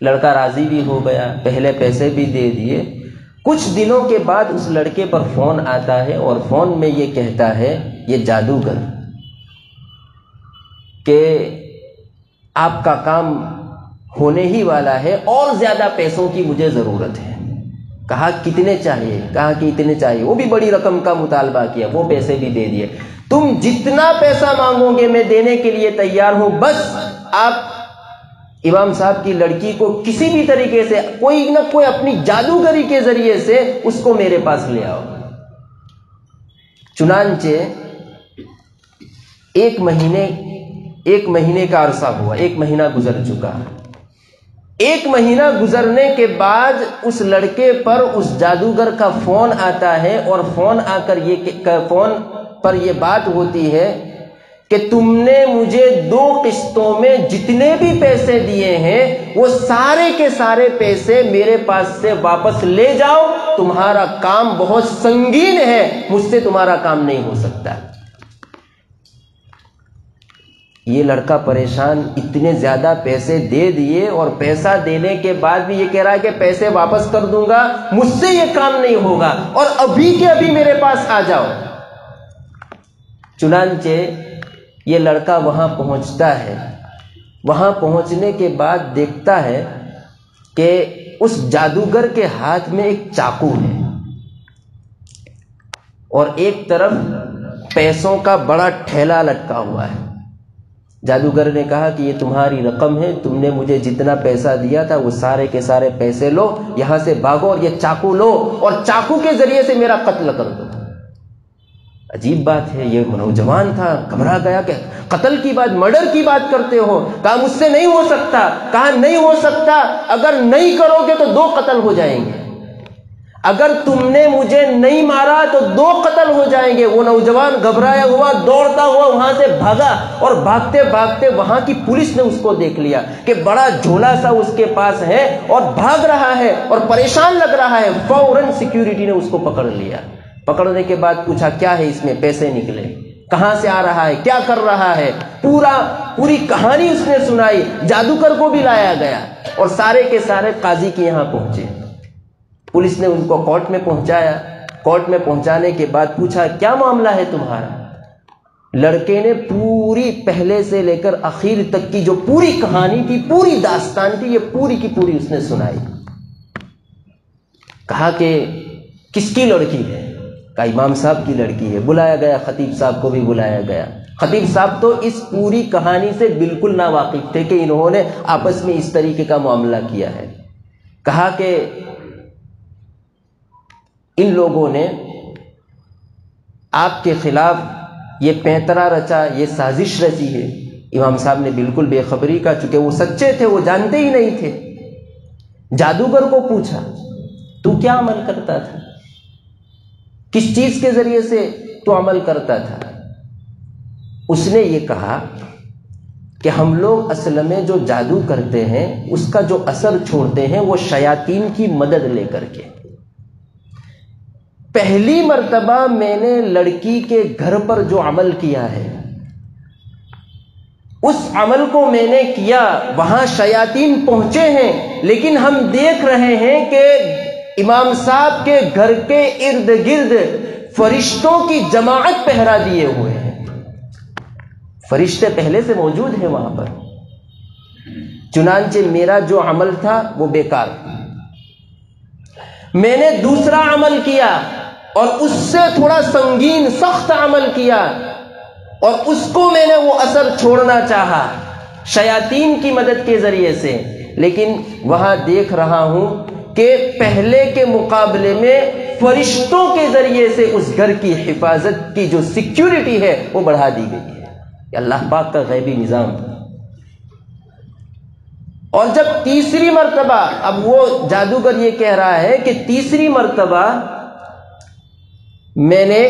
لڑکا راضی بھی ہو گیا، پہلے پیسے بھی دے دیے۔ کچھ دنوں کے بعد اس لڑکے پر فون آتا ہے اور فون میں یہ کہتا ہے یہ جادوگر کہ آپ کا کام ہونے ہی والا ہے اور زیادہ پیسوں کی مجھے ضرورت ہے۔ کہا کتنے چاہیے؟ کہا کہ اتنے چاہیے۔ وہ بھی بڑی رقم کا مطالبہ کیا، وہ پیسے بھی دے دیے۔ تم جتنا پیسہ مانگو گے میں دینے کے لیے تیار ہوں، بس آپ امام صاحب کی لڑکی کو کسی بھی طریقے سے، کوئی نہ کوئی اپنی جادوگری کے ذریعے سے اس کو میرے پاس لے آؤ۔ چنانچہ ایک مہینے کا عرصہ ہوا، 1 مہینہ گزر چکا۔ 1 مہینہ گزرنے کے بعد اس لڑکے پر اس جادوگر کا فون آتا ہے، اور فون پر یہ بات ہوتی ہے کہ تم نے مجھے 2 قسطوں میں جتنے بھی پیسے دیے ہیں وہ سارے کے سارے پیسے میرے پاس سے واپس لے جاؤ، تمہارا کام بہت سنگین ہے، مجھ سے تمہارا کام نہیں ہو سکتا۔ یہ لڑکا پریشان، اتنے زیادہ پیسے دے دیے اور پیسہ دینے کے بعد بھی یہ کہہ رہا ہے کہ پیسے واپس کر دوں گا، مجھ سے یہ کام نہیں ہوگا، اور ابھی کے ابھی میرے پاس آ جاؤ۔ چنانچہ یہ لڑکا وہاں پہنچتا ہے۔ وہاں پہنچنے کے بعد دیکھتا ہے کہ اس جادوگر کے ہاتھ میں ایک چاقو ہے اور ایک طرف پیسوں کا بڑا ٹھیلا لٹکا ہوا ہے۔ جادوگر نے کہا کہ یہ تمہاری رقم ہے، تم نے مجھے جتنا پیسہ دیا تھا وہ سارے کے سارے پیسے لو، یہاں سے بھاگو اور یہ چاقو لو اور چاقو کے ذریعے سے میرا قتل کر دو۔ عجیب بات ہے، یہ نوجوان تھا، گھبرا گیا کہ قتل کی بات، مرڈر کی بات کرتے ہو۔ کہا مجھ سے نہیں ہو سکتا، کہا نہیں ہو سکتا، اگر نہیں کرو گے تو 2 قتل ہو جائیں گے، اگر تم نے مجھے نہیں مارا تو 2 قتل ہو جائیں گے۔ وہ نوجوان گھبرایا ہوا دوڑتا ہوا وہاں سے بھاگا، اور بھاگتے بھاگتے وہاں کی پولیس نے اس کو دیکھ لیا کہ بڑا جھولا سا اس کے پاس ہے اور بھاگ رہا ہے اور پریشان لگ رہا ہے۔ فوراً سیکیورٹی نے اس کو پکڑ لیا۔ پکڑنے کے بعد پوچھا کیا ہے اس میں؟ پیسے نکلے، کہاں سے آ رہا ہے، کیا کر رہا ہے، پوری کہانی اس نے سنائی۔ جادوگر کو بھی لایا گیا اور سارے کے سارے قاضی کے یہاں پہنچے۔ پولیس نے ان کو کورٹ میں پہنچایا۔ کورٹ میں پہنچانے کے بعد پوچھا کیا معاملہ ہے تمہارا؟ لڑکے نے پوری پہلے سے لے کر آخر تک کی جو پوری کہانی تھی، پوری داستان تھی، یہ پوری کی پوری اس نے سنائی۔ کہا کہ کس کی لڑکی ہے؟ کہا امام صاحب کی لڑکی ہے. بلایا گیا، خطیب صاحب کو بھی بلایا گیا. خطیب صاحب تو اس پوری کہانی سے بالکل ناواقف تھے کہ انہوں نے آپس میں اس طریقے کا معاملہ کیا ہے. کہا کہ ان لوگوں نے آپ کے خلاف یہ پینترا رچا، یہ سازش رچی ہے. امام صاحب نے بالکل بے خبری کا، چونکہ وہ سچے تھے، وہ جانتے ہی نہیں تھے. جادوگر کو پوچھا تو کیا عمل کرتا تھا، کس چیز کے ذریعے سے تو عمل کرتا تھا؟ اس نے یہ کہا کہ ہم لوگ اصل میں جو جادو کرتے ہیں اس کا جو اثر چھوڑتے ہیں وہ شیاطین کی مدد لے کر کے. پہلی مرتبہ میں نے لڑکی کے گھر پر جو عمل کیا ہے اس عمل کو میں نے کیا، وہاں شیاطین پہنچے ہیں، لیکن ہم دیکھ رہے ہیں کہ امام صاحب کے گھر کے ارد گرد فرشتوں کی جماعت پہرا دیے ہوئے ہیں. فرشتے پہلے سے موجود ہیں وہاں پر. چنانچہ میرا جو عمل تھا وہ بیکار. میں نے دوسرا عمل کیا اور اس سے تھوڑا سنگین سخت عمل کیا، اور اس کو میں نے وہ اثر چھوڑنا چاہا شیاطین کی مدد کے ذریعے سے، لیکن وہاں دیکھ رہا ہوں کہ پہلے کے مقابلے میں فرشتوں کے ذریعے سے اس گھر کی حفاظت کی جو سیکیورٹی ہے وہ بڑھا دی گئی ہے. اللہ پاک کا غیبی نظام. اور جب تیسری مرتبہ، اب وہ جادوگر یہ کہہ رہا ہے کہ تیسری مرتبہ میں نے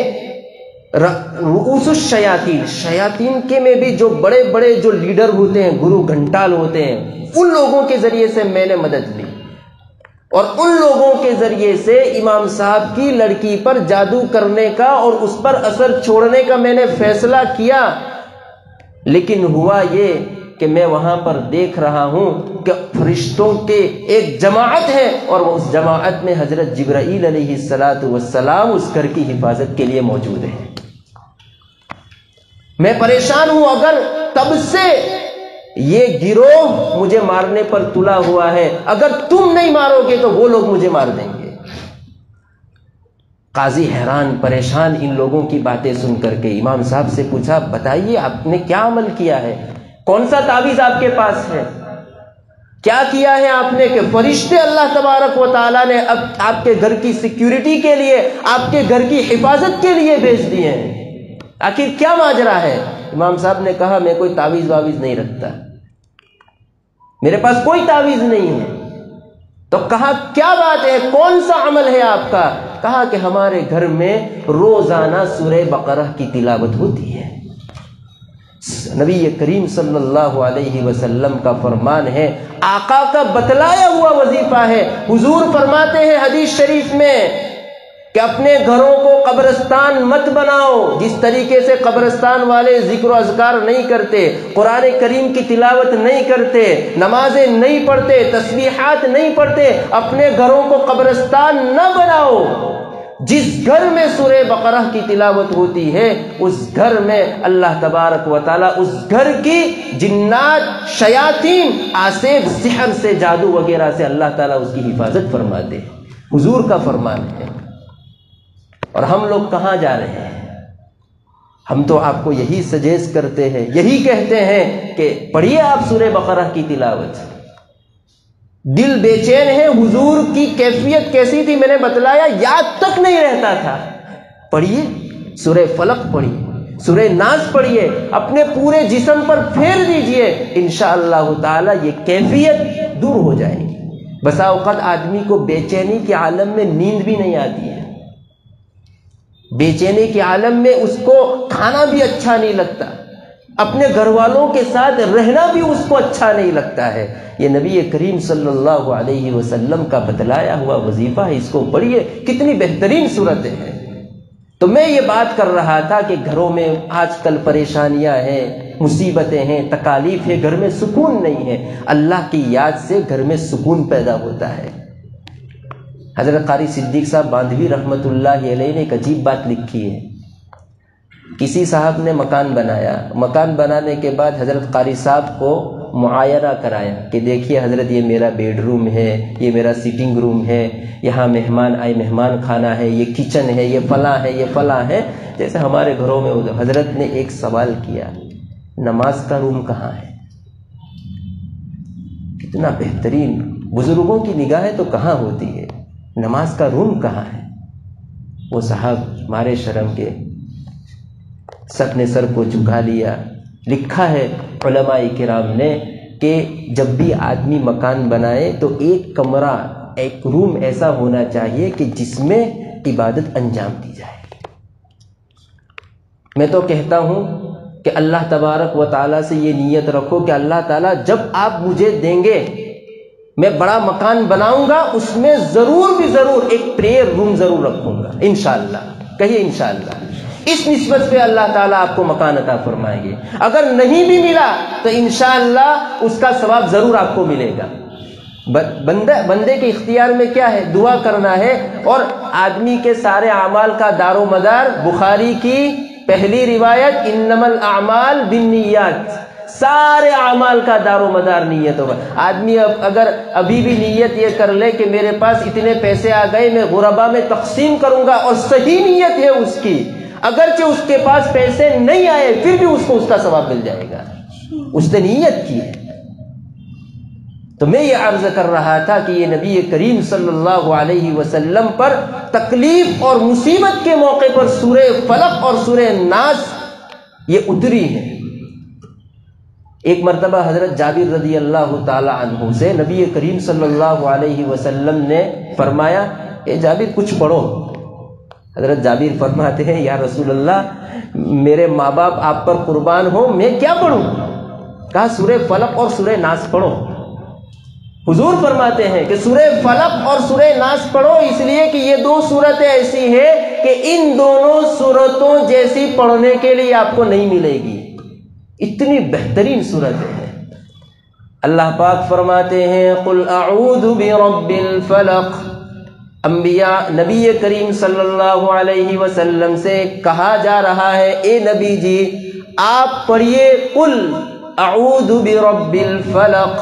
رؤوس الشیاطین، شیاطین کے میں بھی جو بڑے بڑے جو لیڈر ہوتے ہیں، گرو گھنٹال ہوتے ہیں، ان لوگوں کے ذریعے سے میں نے مدد لی، اور ان لوگوں کے ذریعے سے امام صاحب کی لڑکی پر جادو کرنے کا اور اس پر اثر چھوڑنے کا میں نے فیصلہ کیا. لیکن ہوا یہ کہ میں وہاں پر دیکھ رہا ہوں کہ فرشتوں کے ایک جماعت ہے، اور وہ اس جماعت میں حضرت جبرائیل علیہ السلام اس گھر کی حفاظت کے لیے موجود ہیں. میں پریشان ہوں، اگر تب سے یہ گروہ مجھے مارنے پر تلا ہوا ہے، اگر تم نہیں مارو گے تو وہ لوگ مجھے مار دیں گے. قاضی حیران پریشان ان لوگوں کی باتیں سن کر کے امام صاحب سے پوچھا، بتائیے آپ نے کیا عمل کیا ہے، کون سا تعویذ آپ کے پاس ہے، کیا کیا ہے آپ نے کہ فرشتے اللہ تبارک و تعالیٰ نے اب آپ کے گھر کی سیکیورٹی کے لیے، آپ کے گھر کی حفاظت کے لیے بھیج دیے ہیں، آخر کیا ماجرا ہے؟ امام صاحب نے کہا میں کوئی تعویذ واویز نہیں رکھتا، میرے پاس کوئی تعویذ نہیں ہے. تو کہا کیا بات ہے، کون سا عمل ہے آپ کا؟ کہا کہ ہمارے گھر میں روزانہ سورہ بقرہ کی تلاوت ہوتی ہے. نبی کریم صلی اللہ علیہ وسلم کا فرمان ہے، آقا کا بتلایا ہوا وظیفہ ہے. حضور فرماتے ہیں حدیث شریف میں کہ اپنے گھروں کو قبرستان مت بناؤ. جس طریقے سے قبرستان والے ذکر و اذکار نہیں کرتے، قرآن کریم کی تلاوت نہیں کرتے، نمازیں نہیں پڑھتے، تسبیحات نہیں پڑھتے، اپنے گھروں کو قبرستان نہ بناؤ. جس گھر میں سورہ بقرہ کی تلاوت ہوتی ہے اس گھر میں اللہ تبارک و تعالیٰ اس گھر کی جنات، شیاطین، آسیب، سحر سے، جادو وغیرہ سے اللہ تعالیٰ اس کی حفاظت فرماتے ہیں. حضور کا فرمان ہے. اور ہم لوگ کہاں جا رہے ہیں؟ ہم تو آپ کو یہی سجیسٹ کرتے ہیں، یہی کہتے ہیں کہ پڑھیے آپ سورہ بقرہ کی تلاوت. دل بے چین ہے. حضور کی کیفیت کیسی تھی میں نے بتلایا، یاد تک نہیں رہتا تھا. پڑھیے سورہ فلق، پڑھیے سورہ ناس، پڑھیے اپنے پورے جسم پر پھیر دیجئے، انشاءاللہ تعالی یہ کیفیت دور ہو جائے گی. بسا اوقات آدمی کو بے چینی کے عالم میں نیند بھی نہیں آتی ہے، بے چینی کے عالم میں اس کو کھانا بھی اچھا نہیں لگتا، اپنے گھر والوں کے ساتھ رہنا بھی اس کو اچھا نہیں لگتا ہے. یہ نبی کریم صلی اللہ علیہ وسلم کا بتلایا ہوا وظیفہ ہے. اس کو پڑھیے، کتنی بہترین صورتیں ہیں. تو میں یہ بات کر رہا تھا کہ گھروں میں آج کل پریشانیاں ہیں، مصیبتیں ہیں، تکالیف ہے، گھر میں سکون نہیں ہے. اللہ کی یاد سے گھر میں سکون پیدا ہوتا ہے. حضرت قاری صدیق صاحب باندھوی رحمۃ اللہ علیہ نے ایک عجیب بات لکھی ہے. کسی صاحب نے مکان بنایا، مکان بنانے کے بعد حضرت قاری صاحب کو معائنہ کرایا کہ دیکھیے حضرت یہ میرا بیڈ روم ہے، یہ میرا سٹنگ روم ہے، یہاں مہمان آئے مہمان خانہ ہے، یہ کچن ہے، یہ فلاں ہے، یہ فلاں ہے، جیسے ہمارے گھروں میں حضرت نے ایک سوال کیا، نماز کا روم کہاں ہے؟ کتنا بہترین، بزرگوں کی نگاہیں تو کہاں ہوتی ہے، نماز کا روم کہاں ہے؟ وہ صاحب ہمارے شرم کے سب نے سر کو جھکا لیا۔ لکھا ہے علماء کرام نے کہ جب بھی آدمی مکان بنائے تو ایک کمرہ، ایک روم ایسا ہونا چاہیے کہ جس میں عبادت انجام دی جائے۔ میں تو کہتا ہوں کہ اللہ تبارک و تعالیٰ سے یہ نیت رکھو کہ اللہ تعالیٰ جب آپ مجھے دیں گے، میں بڑا مکان بناؤں گا، اس میں ضرور بھی ضرور ایک پریئر روم ضرور رکھوں گا انشاءاللہ۔ کہیے انشاءاللہ۔ اس نسبت پہ اللہ تعالیٰ آپ کو مکان عطا فرمائیں گے۔ اگر نہیں بھی ملا تو انشاءاللہ اس کا ثواب ضرور آپ کو ملے گا۔ بندے کے اختیار میں کیا ہے؟ دعا کرنا ہے۔ اور آدمی کے سارے اعمال کا دار و مدار بخاری کی پہلی روایت انما الاعمال بالنیات، سارے اعمال کا دار و مدار نیت ہوگا۔ آدمی اگر ابھی بھی نیت یہ کر لے کہ میرے پاس اتنے پیسے آ گئے، میں غربا میں تقسیم کروں گا، اور صحیح نیت ہے اس کی، اگرچہ اس کے پاس پیسے نہیں آئے پھر بھی اس کو اس کا ثواب مل جائے گا، اس نے نیت کی ہے۔ تو میں یہ عرض کر رہا تھا کہ یہ نبی کریم صلی اللہ علیہ وسلم پر تکلیف اور مصیبت کے موقع پر سورہ فلق اور سورہ ناس یہ اتری ہے۔ ایک مرتبہ حضرت جابر رضی اللہ تعالی عنہ سے نبی کریم صلی اللہ علیہ وسلم نے فرمایا، اے جابر کچھ پڑھو۔ حضرت جابر فرماتے ہیں، یا رسول اللہ میرے ماں باپ آپ پر قربان ہو، میں کیا پڑھوں؟ کہا سورہ فلق اور سورہ ناس پڑھو۔ حضور فرماتے ہیں کہ سورہ فلق اور سورہ ناس پڑھو، اس لیے کہ یہ دو سورتیں ایسی ہیں کہ ان دونوں سورتوں جیسی پڑھنے کے لیے آپ کو نہیں ملے گی، اتنی بہترین سورتیں ہیں۔ اللہ پاک فرماتے ہیں قل اعوذ برب الفلق۔ انبیاء نبی کریم صلی اللہ علیہ وسلم سے کہا جا رہا ہے، اے نبی جی آپ پڑھیے قل اعوذ برب الفلق،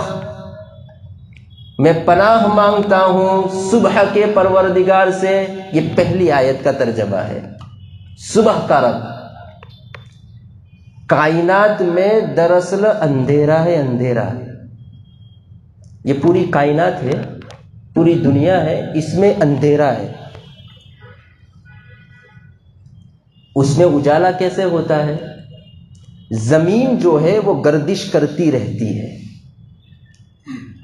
میں پناہ مانگتا ہوں صبح کے پروردگار سے۔ یہ پہلی آیت کا ترجمہ ہے، صبح کا رب۔ کائنات میں دراصل اندھیرا ہے، اندھیرا ہے، یہ پوری کائنات ہے، پوری دنیا ہے، اس میں اندھیرا ہے۔ اس میں اجالا کیسے ہوتا ہے؟ زمین جو ہے وہ گردش کرتی رہتی ہے۔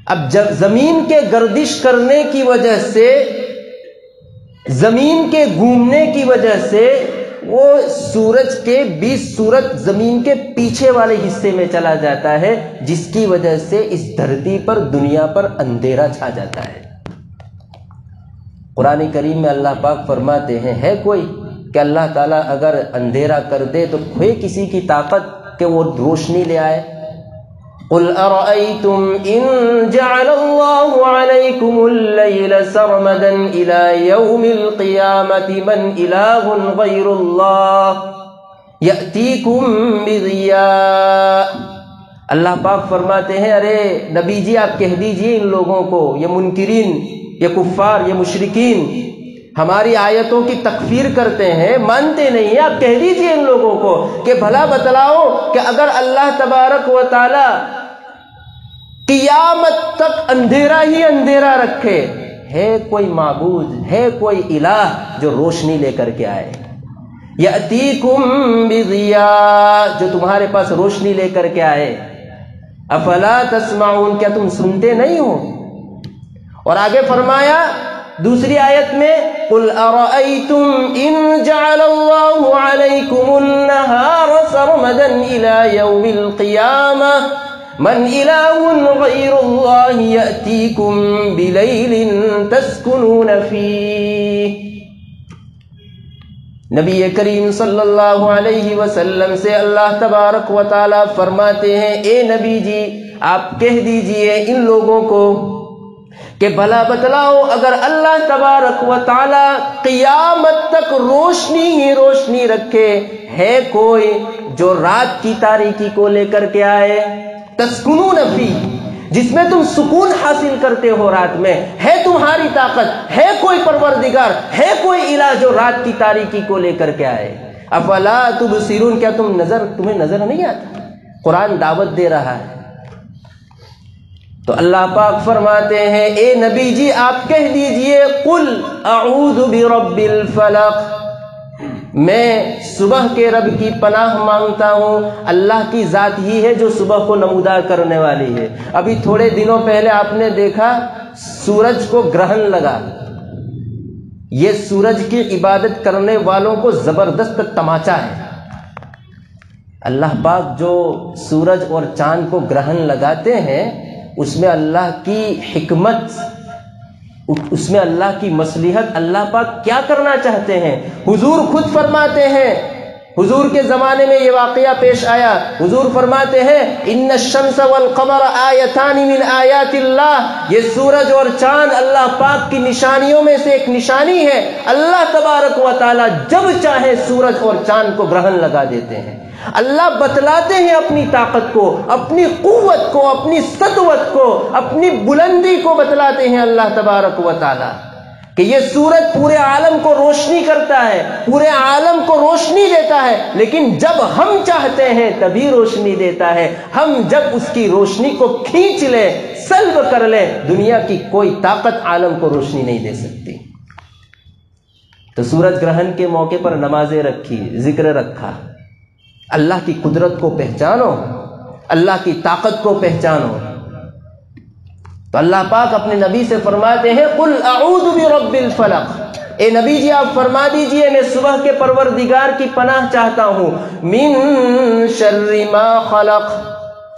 اب جب زمین کے گردش کرنے کی وجہ سے، زمین کے گھومنے کی وجہ سے وہ سورج کے 20 سورج زمین کے پیچھے والے حصے میں چلا جاتا ہے، جس کی وجہ سے اس دھرتی پر دنیا پر اندھیرا چھا جاتا ہے۔ قرآن کریم میں اللہ پاک فرماتے ہیں، ہے کوئی کہ اللہ تعالیٰ اگر اندھیرا کر دے تو ہے کسی کی طاقت کہ وہ روشنی لے آئے؟ قل ارأيتم ان جعل الله عليكم الليل سرمدا الى يوم القيامة من اله غير الله يأتيكم بضياء۔ اللہ پاک فرماتے ہیں، ارے نبی جی آپ کہہ دیجئے ان لوگوں کو، یہ منکرین، یہ کفار، یہ مشرکین ہماری آیتوں کی تکفیر کرتے ہیں، مانتے نہیں ہیں، آپ کہہ دیجئے ان لوگوں کو کہ بھلا بتلاؤ کہ اگر اللہ تبارک و تعالی قیامت تک اندھیرا ہی اندھیرا رکھے، ہے کوئی معبود، ہے کوئی الہ جو روشنی لے کر کے آئے؟ یأتیکم بضیاء، جو تمہارے پاس روشنی لے کر کے آئے۔ افلا تسمعون، کیا تم سنتے نہیں ہو؟ اور آگے فرمایا دوسری آیت میں قل ارأيتم ان جعل الله عليكم النهار سرمدا الى يوم القيامة من إله غير الله يأتيكم بليل تسكنون فيه۔ نبی کریم صلی اللہ علیہ وسلم سے اللہ تبارک و تعالی فرماتے ہیں، اے نبی جی آپ کہہ دیجئے ان لوگوں کو کہ بھلا بتلاؤ اگر اللہ تبارک و تعالی قیامت تک روشنی ہی روشنی رکھے، ہے کوئی جو رات کی تاریکی کو لے کر کے آئے؟ تسکنون فی، جس میں تم سکون حاصل کرتے ہو رات میں، ہے تمہاری طاقت، ہے کوئی پروردگار، ہے کوئی الہ جو رات کی تاریکی کو لے کر کے آئے۔ افلا تبصرون، کیا تمہیں نظر نہیں آتا؟ قرآن دعوت دے رہا ہے۔ تو اللہ پاک فرماتے ہیں اے نبی جی آپ کہہ دیجئے قل اعوذ برب الفلق، میں صبح کے رب کی پناہ مانگتا ہوں۔ اللہ کی ذات ہی ہے جو صبح کو نمودار کرنے والی ہے۔ ابھی تھوڑے دنوں پہلے آپ نے دیکھا سورج کو گرہن لگا، یہ سورج کی عبادت کرنے والوں کو زبردست تماچا ہے۔ اللہ پاک جو سورج اور چاند کو گرہن لگاتے ہیں اس میں اللہ کی حکمت، اس میں اللہ کی مصلحت، اللہ پاک کیا کرنا چاہتے ہیں۔ حضور خود فرماتے ہیں، حضور کے زمانے میں یہ واقعہ پیش آیا، حضور فرماتے ہیں ان الشمس والقمر آیتان من آیات اللہ، یہ سورج اور چاند اللہ پاک کی نشانیوں میں سے ایک نشانی ہے۔ اللہ تبارک و تعالی جب چاہے سورج اور چاند کو گرہن لگا دیتے ہیں۔ اللہ بتلاتے ہیں اپنی طاقت کو، اپنی قوت کو، اپنی سطوت کو، اپنی بلندی کو بتلاتے ہیں اللہ تبارک و تعالی کہ یہ سورج پورے عالم کو روشنی کرتا ہے، پورے عالم کو روشنی دیتا ہے، لیکن جب ہم چاہتے ہیں تبھی روشنی دیتا ہے۔ ہم جب اس کی روشنی کو کھینچ لیں، سلب کر لیں، دنیا کی کوئی طاقت عالم کو روشنی نہیں دے سکتی۔ تو سورج گرہن کے موقع پر نمازیں رکھی، ذکر رکھا، اللہ کی قدرت کو پہچانو، اللہ کی طاقت کو پہچانو۔ تو اللہ پاک اپنے نبی سے فرماتے ہیں قل اعوذ برب الفلق، اے نبی جی آپ فرما دیجئے میں صبح کے پروردگار کی پناہ چاہتا ہوں، من شر ما خلق۔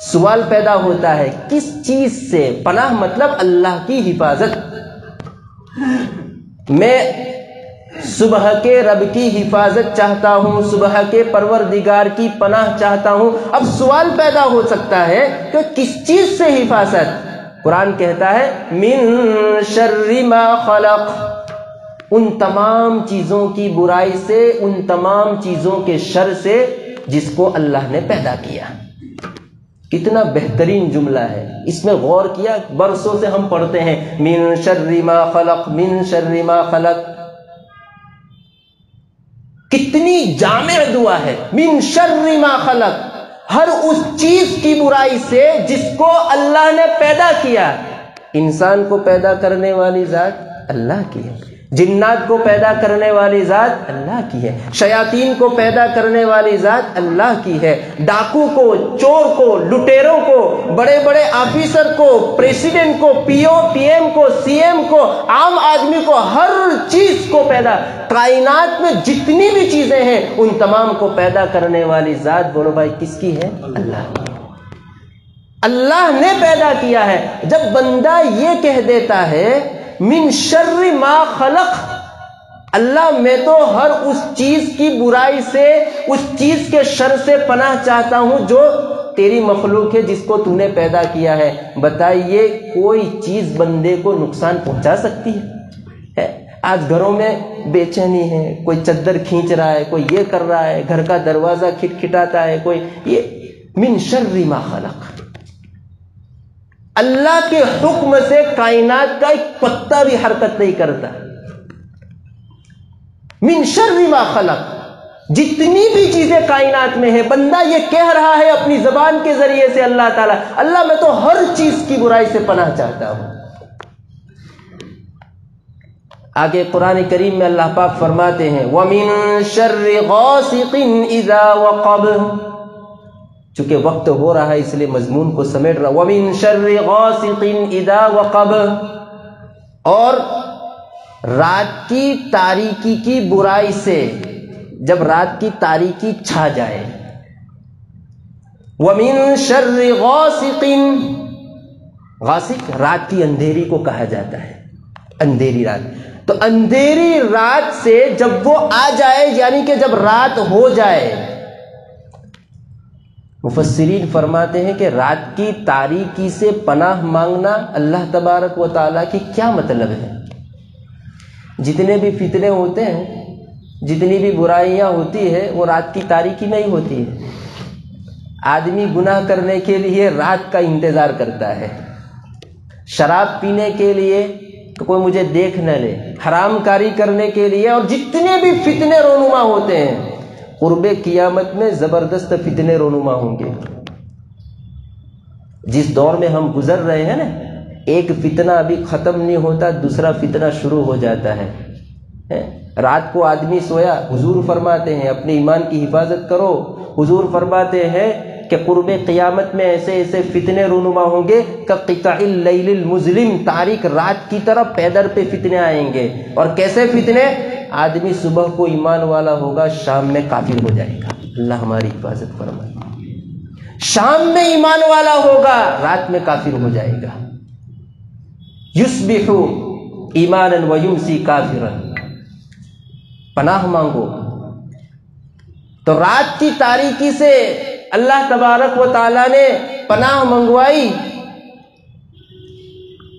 سوال پیدا ہوتا ہے کس چیز سے؟ پناہ مطلب اللہ کی حفاظت۔ میں صبح کے رب کی حفاظت چاہتا ہوں، صبح کے پروردگار کی پناہ چاہتا ہوں۔ اب سوال پیدا ہو سکتا ہے کہ کس چیز سے حفاظت؟ قرآن کہتا ہے من شر ما خلق، ان تمام چیزوں کی برائی سے، ان تمام چیزوں کے شر سے جس کو اللہ نے پیدا کیا۔ کتنا بہترین جملہ ہے، اس میں غور کیا؟ برسوں سے ہم پڑھتے ہیں من شر ما خلق، من شر ما خلق، کتنی جامع دعا ہے۔ من شر ما خلق، ہر اس چیز کی برائی سے جس کو اللہ نے پیدا کیا۔ انسان کو پیدا کرنے والی ذات اللہ کی ہے، جنات کو پیدا کرنے والی ذات اللہ کی ہے، شیاطین کو پیدا کرنے والی ذات اللہ کی ہے، ڈاکو کو، چور کو، لٹیروں کو، بڑے بڑے آفیسر کو، پریسیڈنٹ کو، پی ایم کو، سی ایم کو، عام آدمی کو، ہر چیز کو پیدا، کائنات میں جتنی بھی چیزیں ہیں ان تمام کو پیدا کرنے والی ذات بولو بھائی کس کی ہے؟ اللہ کی۔ اللہ نے پیدا کیا ہے۔ جب بندہ یہ کہہ دیتا ہے من شر ما خلق، اللہ میں تو ہر اس چیز کی برائی سے، اس چیز کے شر سے پناہ چاہتا ہوں جو تیری مخلوق ہے، جس کو تو نے پیدا کیا ہے۔ بتائیے کوئی چیز بندے کو نقصان پہنچا سکتی ہے؟ آج گھروں میں بے چینی ہے، کوئی چادر کھینچ رہا ہے، کوئی یہ کر رہا ہے، گھر کا دروازہ کھٹکھٹاتا ہے، کوئی یہ من شر ما خلق۔ اللہ کے حکم سے کائنات کا ایک پتا بھی حرکت نہیں کرتا۔ من شر ما خلق، جتنی بھی چیزیں کائنات میں ہیں، بندہ یہ کہہ رہا ہے اپنی زبان کے ذریعے سے اللہ تعالیٰ، اللہ میں تو ہر چیز کی برائی سے پناہ چاہتا ہوں۔ آگے قرآن کریم میں اللہ پاک فرماتے ہیں وَمِن شَرِّ غَاسِقٍ إِذَا وَقَبَ، چونکہ وقت ہو رہا ہے اس لیے مضمون کو سمیٹ رہا۔ وَمِن شَرِّ غَاسِقٍ إِذَا وَقَبَ، اور رات کی تاریکی کی برائی سے جب رات کی تاریکی چھا جائے۔ وَمِن شَرِّ غَاسِقٍ، غاسق رات کی اندھیری کو کہا جاتا ہے، اندھیری رات۔ تو اندھیری رات سے جب وہ آ جائے، یعنی کہ جب رات ہو جائے، مفسرین فرماتے ہیں کہ رات کی تاریکی سے پناہ مانگنا اللہ تبارک و تعالیٰ کی کیا مطلب ہے؟ جتنے بھی فتنے ہوتے ہیں، جتنی بھی برائیاں ہوتی ہے وہ رات کی تاریکی میں ہی ہوتی ہے۔ آدمی گناہ کرنے کے لیے رات کا انتظار کرتا ہے، شراب پینے کے لیے کہ کوئی مجھے دیکھ نہ لے، حرام کاری کرنے کے لیے، اور جتنے بھی فتنے رونما ہوتے ہیں قرب قیامت میں زبردست فتنے رونما ہوں گے۔ جس دور میں ہم گزر رہے ہیں نا، ایک فتنہ ابھی ختم نہیں ہوتا دوسرا فتنہ شروع ہو جاتا ہے۔ رات کو آدمی سویا، حضور فرماتے ہیں اپنے ایمان کی حفاظت کرو، حضور فرماتے ہیں کہ قرب قیامت میں ایسے ایسے فتنے رونما ہوں گے کہ قطع اللیل المظلم، تاریک رات کی طرح پیدر پہ فتنے آئیں گے۔ اور کیسے فتنے؟ آدمی صبح کو ایمان والا ہوگا، شام میں کافر ہو جائے گا۔ اللہ ہماری حفاظت فرمائے۔ شام میں ایمان والا ہوگا، رات میں کافر ہو جائے گا۔ یصبح ایمانا ویمسی کافرا، پناہ مانگو۔ تو رات کی تاریکی سے اللہ تبارک و تعالیٰ نے پناہ منگوائی۔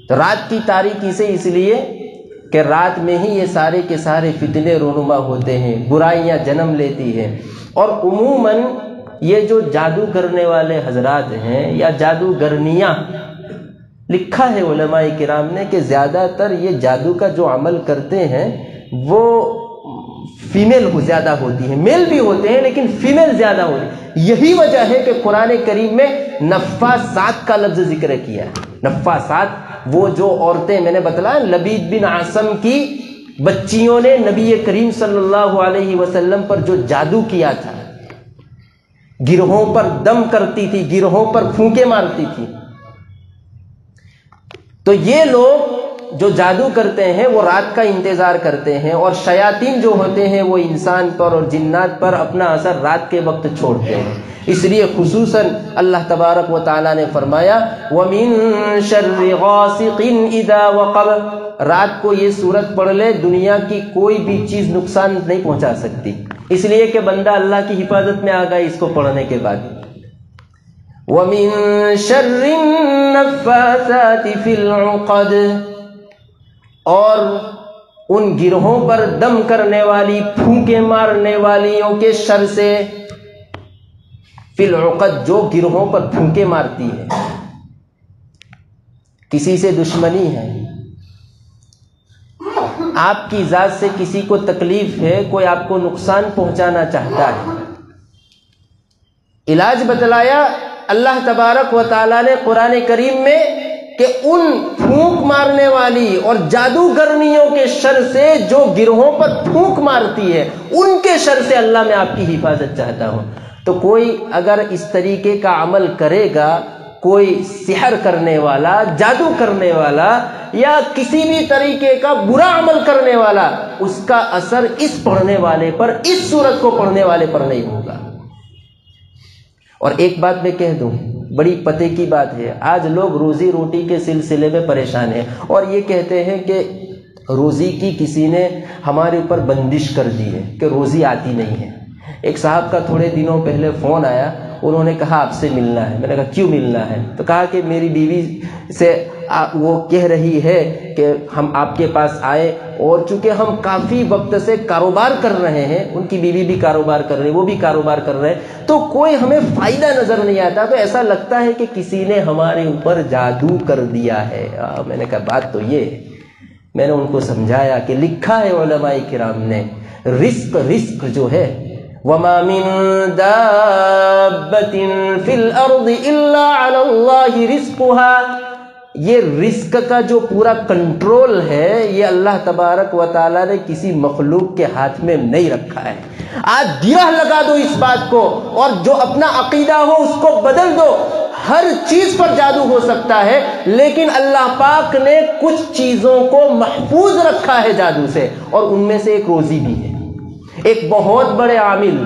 تو رات کی تاریکی سے اس لیے کہ رات میں ہی یہ سارے کے سارے فتنے رونما ہوتے ہیں، برائیاں جنم لیتی ہیں۔ اور عموماً یہ جو جادو کرنے والے حضرات ہیں یا جادوگرنیاں، لکھا ہے علماء کرام نے کہ زیادہ تر یہ جادو کا جو عمل کرتے ہیں وہ فیمیل زیادہ ہوتی ہیں، میل بھی ہوتے ہیں لیکن فیمیل زیادہ ہوتی ہیں۔ یہی وجہ ہے کہ قرآن کریم میں نفاسات کا لفظ ذکر کیا ہے۔ نفاسات وہ جو عورتیں، میں نے بتلایا لبید بن عاصم کی بچیوں نے نبی کریم صلی اللہ علیہ وسلم پر جو جادو کیا تھا، گرہوں پر دم کرتی تھی، گرہوں پر پھونکے مارتی تھی۔ تو یہ لوگ جو جادو کرتے ہیں وہ رات کا انتظار کرتے ہیں، اور شیاطین جو ہوتے ہیں وہ انسان پر اور جنات پر اپنا اثر رات کے وقت چھوڑتے ہیں۔ اس لیے خصوصاً اللہ تبارک و تعالیٰ نے فرمایا وَمِن شَرِّ غَاسِقٍ إِذَا وَقَبَ، رات کو یہ سورت پڑھ لے دنیا کی کوئی بھی چیز نقصان نہیں پہنچا سکتی، اس لیے کہ بندہ اللہ کی حفاظت میں آ گیا اس کو پڑھنے کے بعد۔ وَمِن شَرِّ النَّفَّاثَاتِ فِي الْعُقَدِ، اور ان گرہوں پر دم کرنے والی، پھونکے مارنے والیوں کے شر سے، فی العقد، جو گرہوں پر پھونکے مارتی ہے۔ کسی سے دشمنی ہے، آپ کی ذات سے کسی کو تکلیف ہے، کوئی آپ کو نقصان پہنچانا چاہتا ہے، علاج بتلایا اللہ تبارک و تعالیٰ نے قرآن کریم میں کہ ان پھونک مارنے والی اور جادوگرنیوں کے شر سے، جو گروہوں پر پھونک مارتی ہے، ان کے شر سے اللہ میں آپ کی حفاظت چاہتا ہوں۔ تو کوئی اگر اس طریقے کا عمل کرے گا، کوئی سحر کرنے والا، جادو کرنے والا یا کسی بھی طریقے کا برا عمل کرنے والا، اس کا اثر اس پڑھنے والے پر، اس سورت کو پڑھنے والے پر نہیں ہوگا۔ اور ایک بات میں کہہ دوں، بڑی پتے کی بات ہے، آج لوگ روزی روٹی کے سلسلے میں پریشان ہیں اور یہ کہتے ہیں کہ روزی کی کسی نے ہمارے اوپر بندش کر دی ہے کہ روزی آتی نہیں ہے۔ ایک صاحب کا تھوڑے دنوں پہلے فون آیا، انہوں نے کہا آپ سے ملنا ہے۔ میں نے کہا کیوں ملنا ہے؟ تو کہا کہ میری بیوی سے وہ کہہ رہی ہے کہ ہم آپ کے پاس آئے، اور چونکہ ہم کافی وقت سے کاروبار کر رہے ہیں، ان کی بیوی بھی کاروبار کر رہی ہے، وہ بھی کاروبار کر رہے ہیں، تو کوئی ہمیں فائدہ نظر نہیں آتا، تو ایسا لگتا ہے کہ کسی نے ہمارے اوپر جادو کر دیا ہے۔ میں نے کہا بات تو یہ ہے، میں نے ان کو سمجھایا کہ لکھا ہے علماء کرام نے، رزق جو ہے وَمَا مِن دَابَّةٍ فِي الْأَرْضِ إِلَّا عَلَى اللَّهِ رِزْقُهَا، یہ رزق کا جو پورا کنٹرول ہے یہ اللہ تبارک و تعالیٰ نے کسی مخلوق کے ہاتھ میں نہیں رکھا ہے۔ آج گرہ لگا دو اس بات کو، اور جو اپنا عقیدہ ہو اس کو بدل دو۔ ہر چیز پر جادو ہو سکتا ہے، لیکن اللہ پاک نے کچھ چیزوں کو محفوظ رکھا ہے جادو سے، اور ان میں سے ایک روزی بھی ہے۔ ایک بہت بڑے عامل،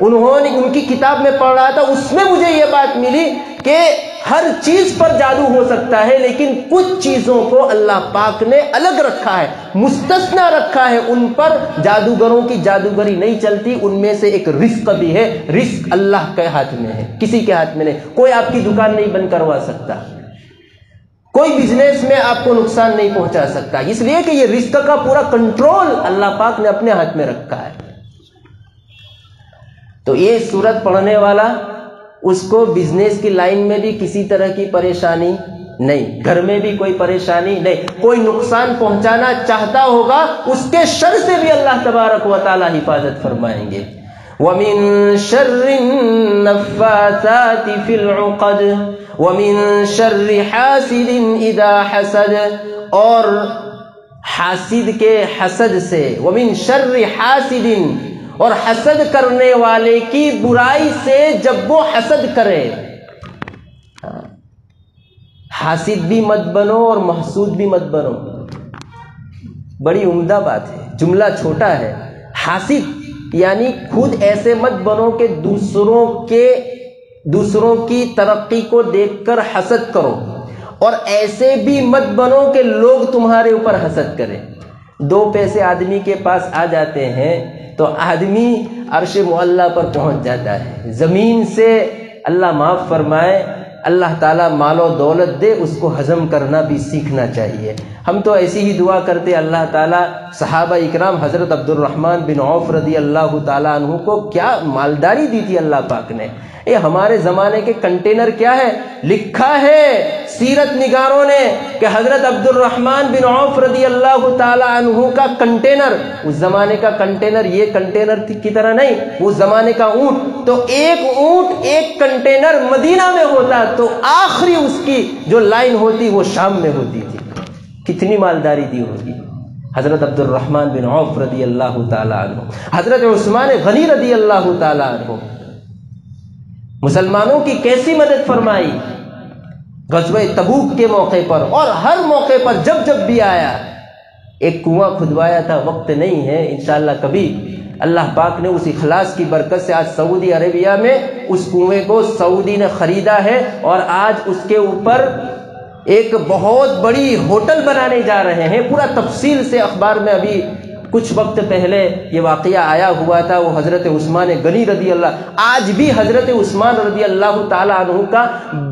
انہوں نے ان کی کتاب میں پڑھ رہا تھا، اس میں مجھے یہ بات ملی کہ ہر چیز پر جادو ہو سکتا ہے، لیکن کچھ چیزوں کو اللہ پاک نے الگ رکھا ہے، مستثنا رکھا ہے، ان پر جادوگروں کی جادوگری نہیں چلتی۔ ان میں سے ایک رزق بھی ہے، رزق اللہ کے ہاتھ میں ہے، کسی کے ہاتھ میں نہیں۔ کوئی آپ کی دکان نہیں بند کروا سکتا، کوئی بزنس میں آپ کو نقصان نہیں پہنچا سکتا، اس لیے کہ یہ رزق کا پورا کنٹرول اللہ پاک نے اپنے ہاتھ میں رکھا ہے۔ تو یہ سورت پڑھنے والا اس کو بزنس کی لائن میں بھی کسی طرح کی پریشانی نہیں، گھر میں بھی کوئی پریشانی نہیں، کوئی نقصان پہنچانا چاہتا ہوگا اس کے شر سے بھی اللہ تبارک و تعالی حفاظت فرمائیں گے۔ وَمِن شَرِّ النَّفَّاثَاتِ فِي الْعُقَدِ وَمِن شَرِّ حَاسِدٍ إِذَا حَسَدَ، اور حاسد کے حسد سے، وَمِن شَرِّ حَاسِدٍ، اور حسد کرنے والے کی برائی سے جب وہ حسد کرے۔ حاسد بھی مت بنو اور محسود بھی مت بنو، بڑی عمدہ بات ہے، جملہ چھوٹا ہے۔ حاسد یعنی خود ایسے مت بنو کہ دوسروں کی ترقی کو دیکھ کر حسد کرو، اور ایسے بھی مت بنو کہ لوگ تمہارے اوپر حسد کریں۔ دو پیسے آدمی کے پاس آ جاتے ہیں تو آدمی عرش معلیٰ پر پہنچ جاتا ہے، زمین سے اللہ معاف فرمائے اللہ تعالیٰ مال و دولت دے، اس کو ہضم کرنا بھی سیکھنا چاہیے۔ ہم تو ایسی ہی دعا کرتے اللہ تعالیٰ صحابہ اکرام حضرت عبد الرحمن بن عوف رضی اللہ تعالیٰ عنہ کو کیا مالداری دی تھی اللہ پاک نے۔ یہ ہمارے زمانے کے کنٹینر کیا ہے، لکھا ہے سیرت نگاروں نے کہ حضرت عبد الرحمن بن عوف رضی اللہ تعالیٰ عنہ کا کنٹینر، اس زمانے کا کنٹینر یہ کنٹینر کی طرح نہیں، اس زمانے کا اونٹ، تو ایک اونٹ ایک کنٹینر مدینہ میں ہوتا تو آخری اس کی جو لائن ہوتی وہ شام میں ہوتی تھی۔ کتنی مالداری دی ہوگی حضرت عبد الرحمن بن عوف رضی اللہ تعالیٰ عنہ، حضرت عثمان غنی رضی اللہ تعالیٰ عنہ، مسلمانوں کی کیسی مدد فرمائی غزوہ تبوک کے موقع پر، اور ہر موقع پر جب جب بھی آیا۔ ایک کنواں کھدوایا تھا، وقت نہیں ہے، انشاءاللہ کبھی اللہ پاک نے اس اخلاص کی برکت سے آج سعودی عربیہ میں اس کنویں کو سعودی نے خریدا ہے، اور آج اس کے اوپر ایک بہت بڑی ہوٹل بنانے جا رہے ہیں۔ پورا تفصیل سے اخبار میں ابھی کچھ وقت پہلے یہ واقعہ آیا ہوا تھا، وہ حضرت عثمان غنی رضی اللہ، آج بھی حضرت عثمان رضی اللہ تعالیٰ عنہ کا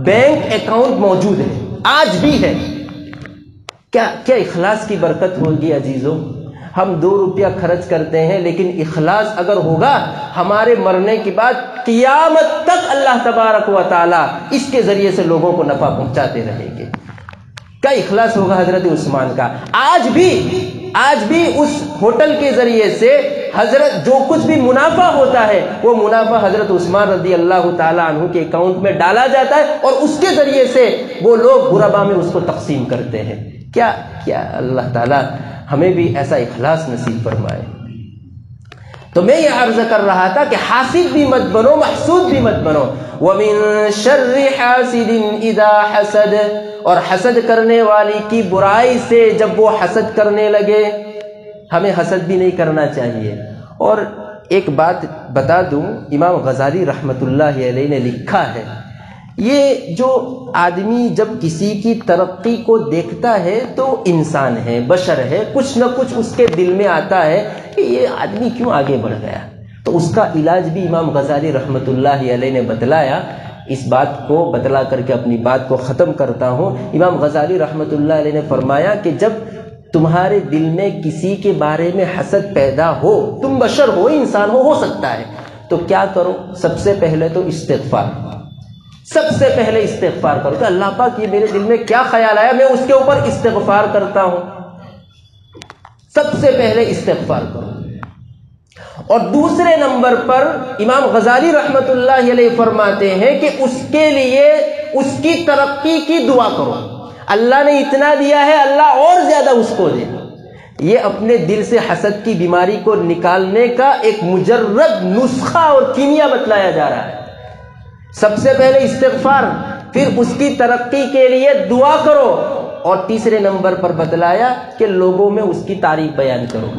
بینک اکاؤنٹ موجود ہے، آج بھی ہے۔ کیا اخلاص کی برکت ہوگی عزیزوں۔ ہم 2 روپیہ خرچ کرتے ہیں، لیکن اخلاص اگر ہوگا ہمارے مرنے کے بعد قیامت تک اللہ تبارک و تعالیٰ اس کے ذریعے سے لوگوں کو نفع پہنچاتے رہیں گے۔ کیا اخلاص ہوگا حضرت عثمان کا۔ آج بھی اس ہوٹل کے ذریعے سے حضرت جو کچھ بھی منافع ہوتا ہے وہ منافع حضرت عثمان رضی اللہ تعالیٰ عنہ کے اکاؤنٹ میں ڈالا جاتا ہے، اور اس کے ذریعے سے وہ لوگ غربا میں اس کو تقسیم کرتے ہیں۔ کیا اللہ تعالیٰ ہمیں بھی ایسا اخلاص نصیب فرمائے۔ تو میں یہ عرض کر رہا تھا کہ حاسد بھی مت بنو، محسود بھی مت بنو۔ وَمِن شَرِّ حَاسِدٍ إِذَا حَسَدَ، اور حسد کرنے والی کی برائی سے جب وہ حسد کرنے لگے۔ ہمیں حسد بھی نہیں کرنا چاہیے۔ اور ایک بات بتا دوں، امام غزالی رحمۃ اللہ علیہ نے لکھا ہے، یہ جو آدمی جب کسی کی ترقی کو دیکھتا ہے تو انسان ہے، بشر ہے، کچھ نہ کچھ اس کے دل میں آتا ہے کہ یہ آدمی کیوں آگے بڑھ گیا، تو اس کا علاج بھی امام غزالی رحمۃ اللہ علیہ نے بتلایا۔ اس بات کو بتلا کر کے اپنی بات کو ختم کرتا ہوں۔ امام غزالی رحمۃ اللہ علیہ نے فرمایا کہ جب تمہارے دل میں کسی کے بارے میں حسد پیدا ہو، تم بشر ہو، انسان ہو سکتا ہے، تو کیا کرو؟ سب سے پہلے تو استغفار، سب سے پہلے استغفار کرو کہ اللہ پاک یہ میرے دل میں کیا خیال آیا، میں اس کے اوپر استغفار کرتا ہوں۔ سب سے پہلے استغفار کرو۔ اور دوسرے نمبر پر امام غزالی رحمۃ اللہ علیہ فرماتے ہیں کہ اس کے لیے اس کی ترقی کی دعا کرو، اللہ نے اتنا دیا ہے اللہ اور زیادہ اس کو دے۔ یہ اپنے دل سے حسد کی بیماری کو نکالنے کا ایک مجرد نسخہ اور کیمیا بتلایا جا رہا ہے۔ سب سے پہلے استغفار، پھر اس کی ترقی کے لیے دعا کرو، اور تیسرے نمبر پر بتلایا کہ لوگوں میں اس کی تعریف بیان کرو۔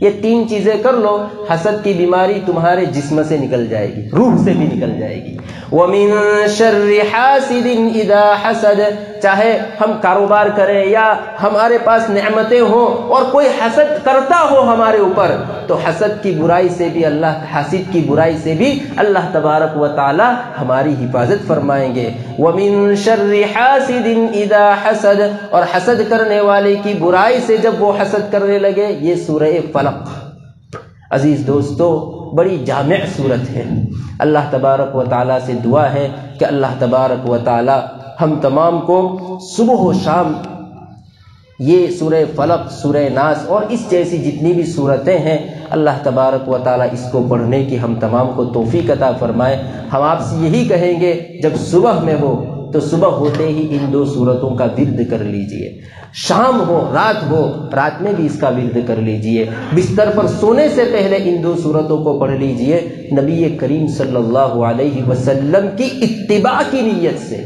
یہ 3 چیزیں کر لو، حسد کی بیماری تمہارے جسم سے نکل جائے گی، روح سے بھی نکل جائے گی۔ وَمِن شَرِّ حَاسِدٍ إِذَا حَسَدَ، چاہے ہم کاروبار کریں یا ہمارے پاس نعمتیں ہوں اور کوئی حسد کرتا ہو ہمارے اوپر، تو حسد کی برائی سے بھی حاسد کی برائی سے بھی اللہ تبارک و تعالی ہماری حفاظت فرمائیں گے۔ وَمِن شَرِّ حَاسِدٍ إِذَا حَسَدَ، اور حسد کرنے والے کی برائی سے جب وہ حسد کرنے لگے۔ یہ سورہ فلق۔ عزیز دوستو، بڑی جامع صورت ہے۔ اللہ تبارک و تعالیٰ سے دعا ہے کہ اللہ تبارک و تعالیٰ ہم تمام کو صبح و شام یہ سورہ فلق، سورہ ناس اور اس جیسی جتنی بھی صورتیں ہیں، اللہ تبارک و تعالیٰ اس کو پڑھنے کی ہم تمام کو توفیق عطا فرمائے۔ ہم آپ سے یہی کہیں گے جب صبح میں ہو تو صبح ہوتے ہی ان 2 صورتوں کا ورد کر لیجئے، شام ہو رات میں بھی اس کا ورد کر لیجئے، بستر پر سونے سے پہلے ان 2 صورتوں کو پڑھ لیجئے، نبی کریم صلی اللہ علیہ وسلم کی اتباع کی نیت سے۔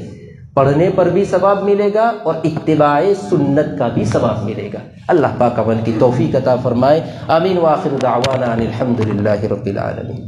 پڑھنے پر بھی ثواب ملے گا اور اتباع سنت کا بھی ثواب ملے گا۔ اللہ پاک عمل کی توفیق عطا فرمائے۔ آمین۔ وآخر دعوانا ان الحمد للہ رب العالمین۔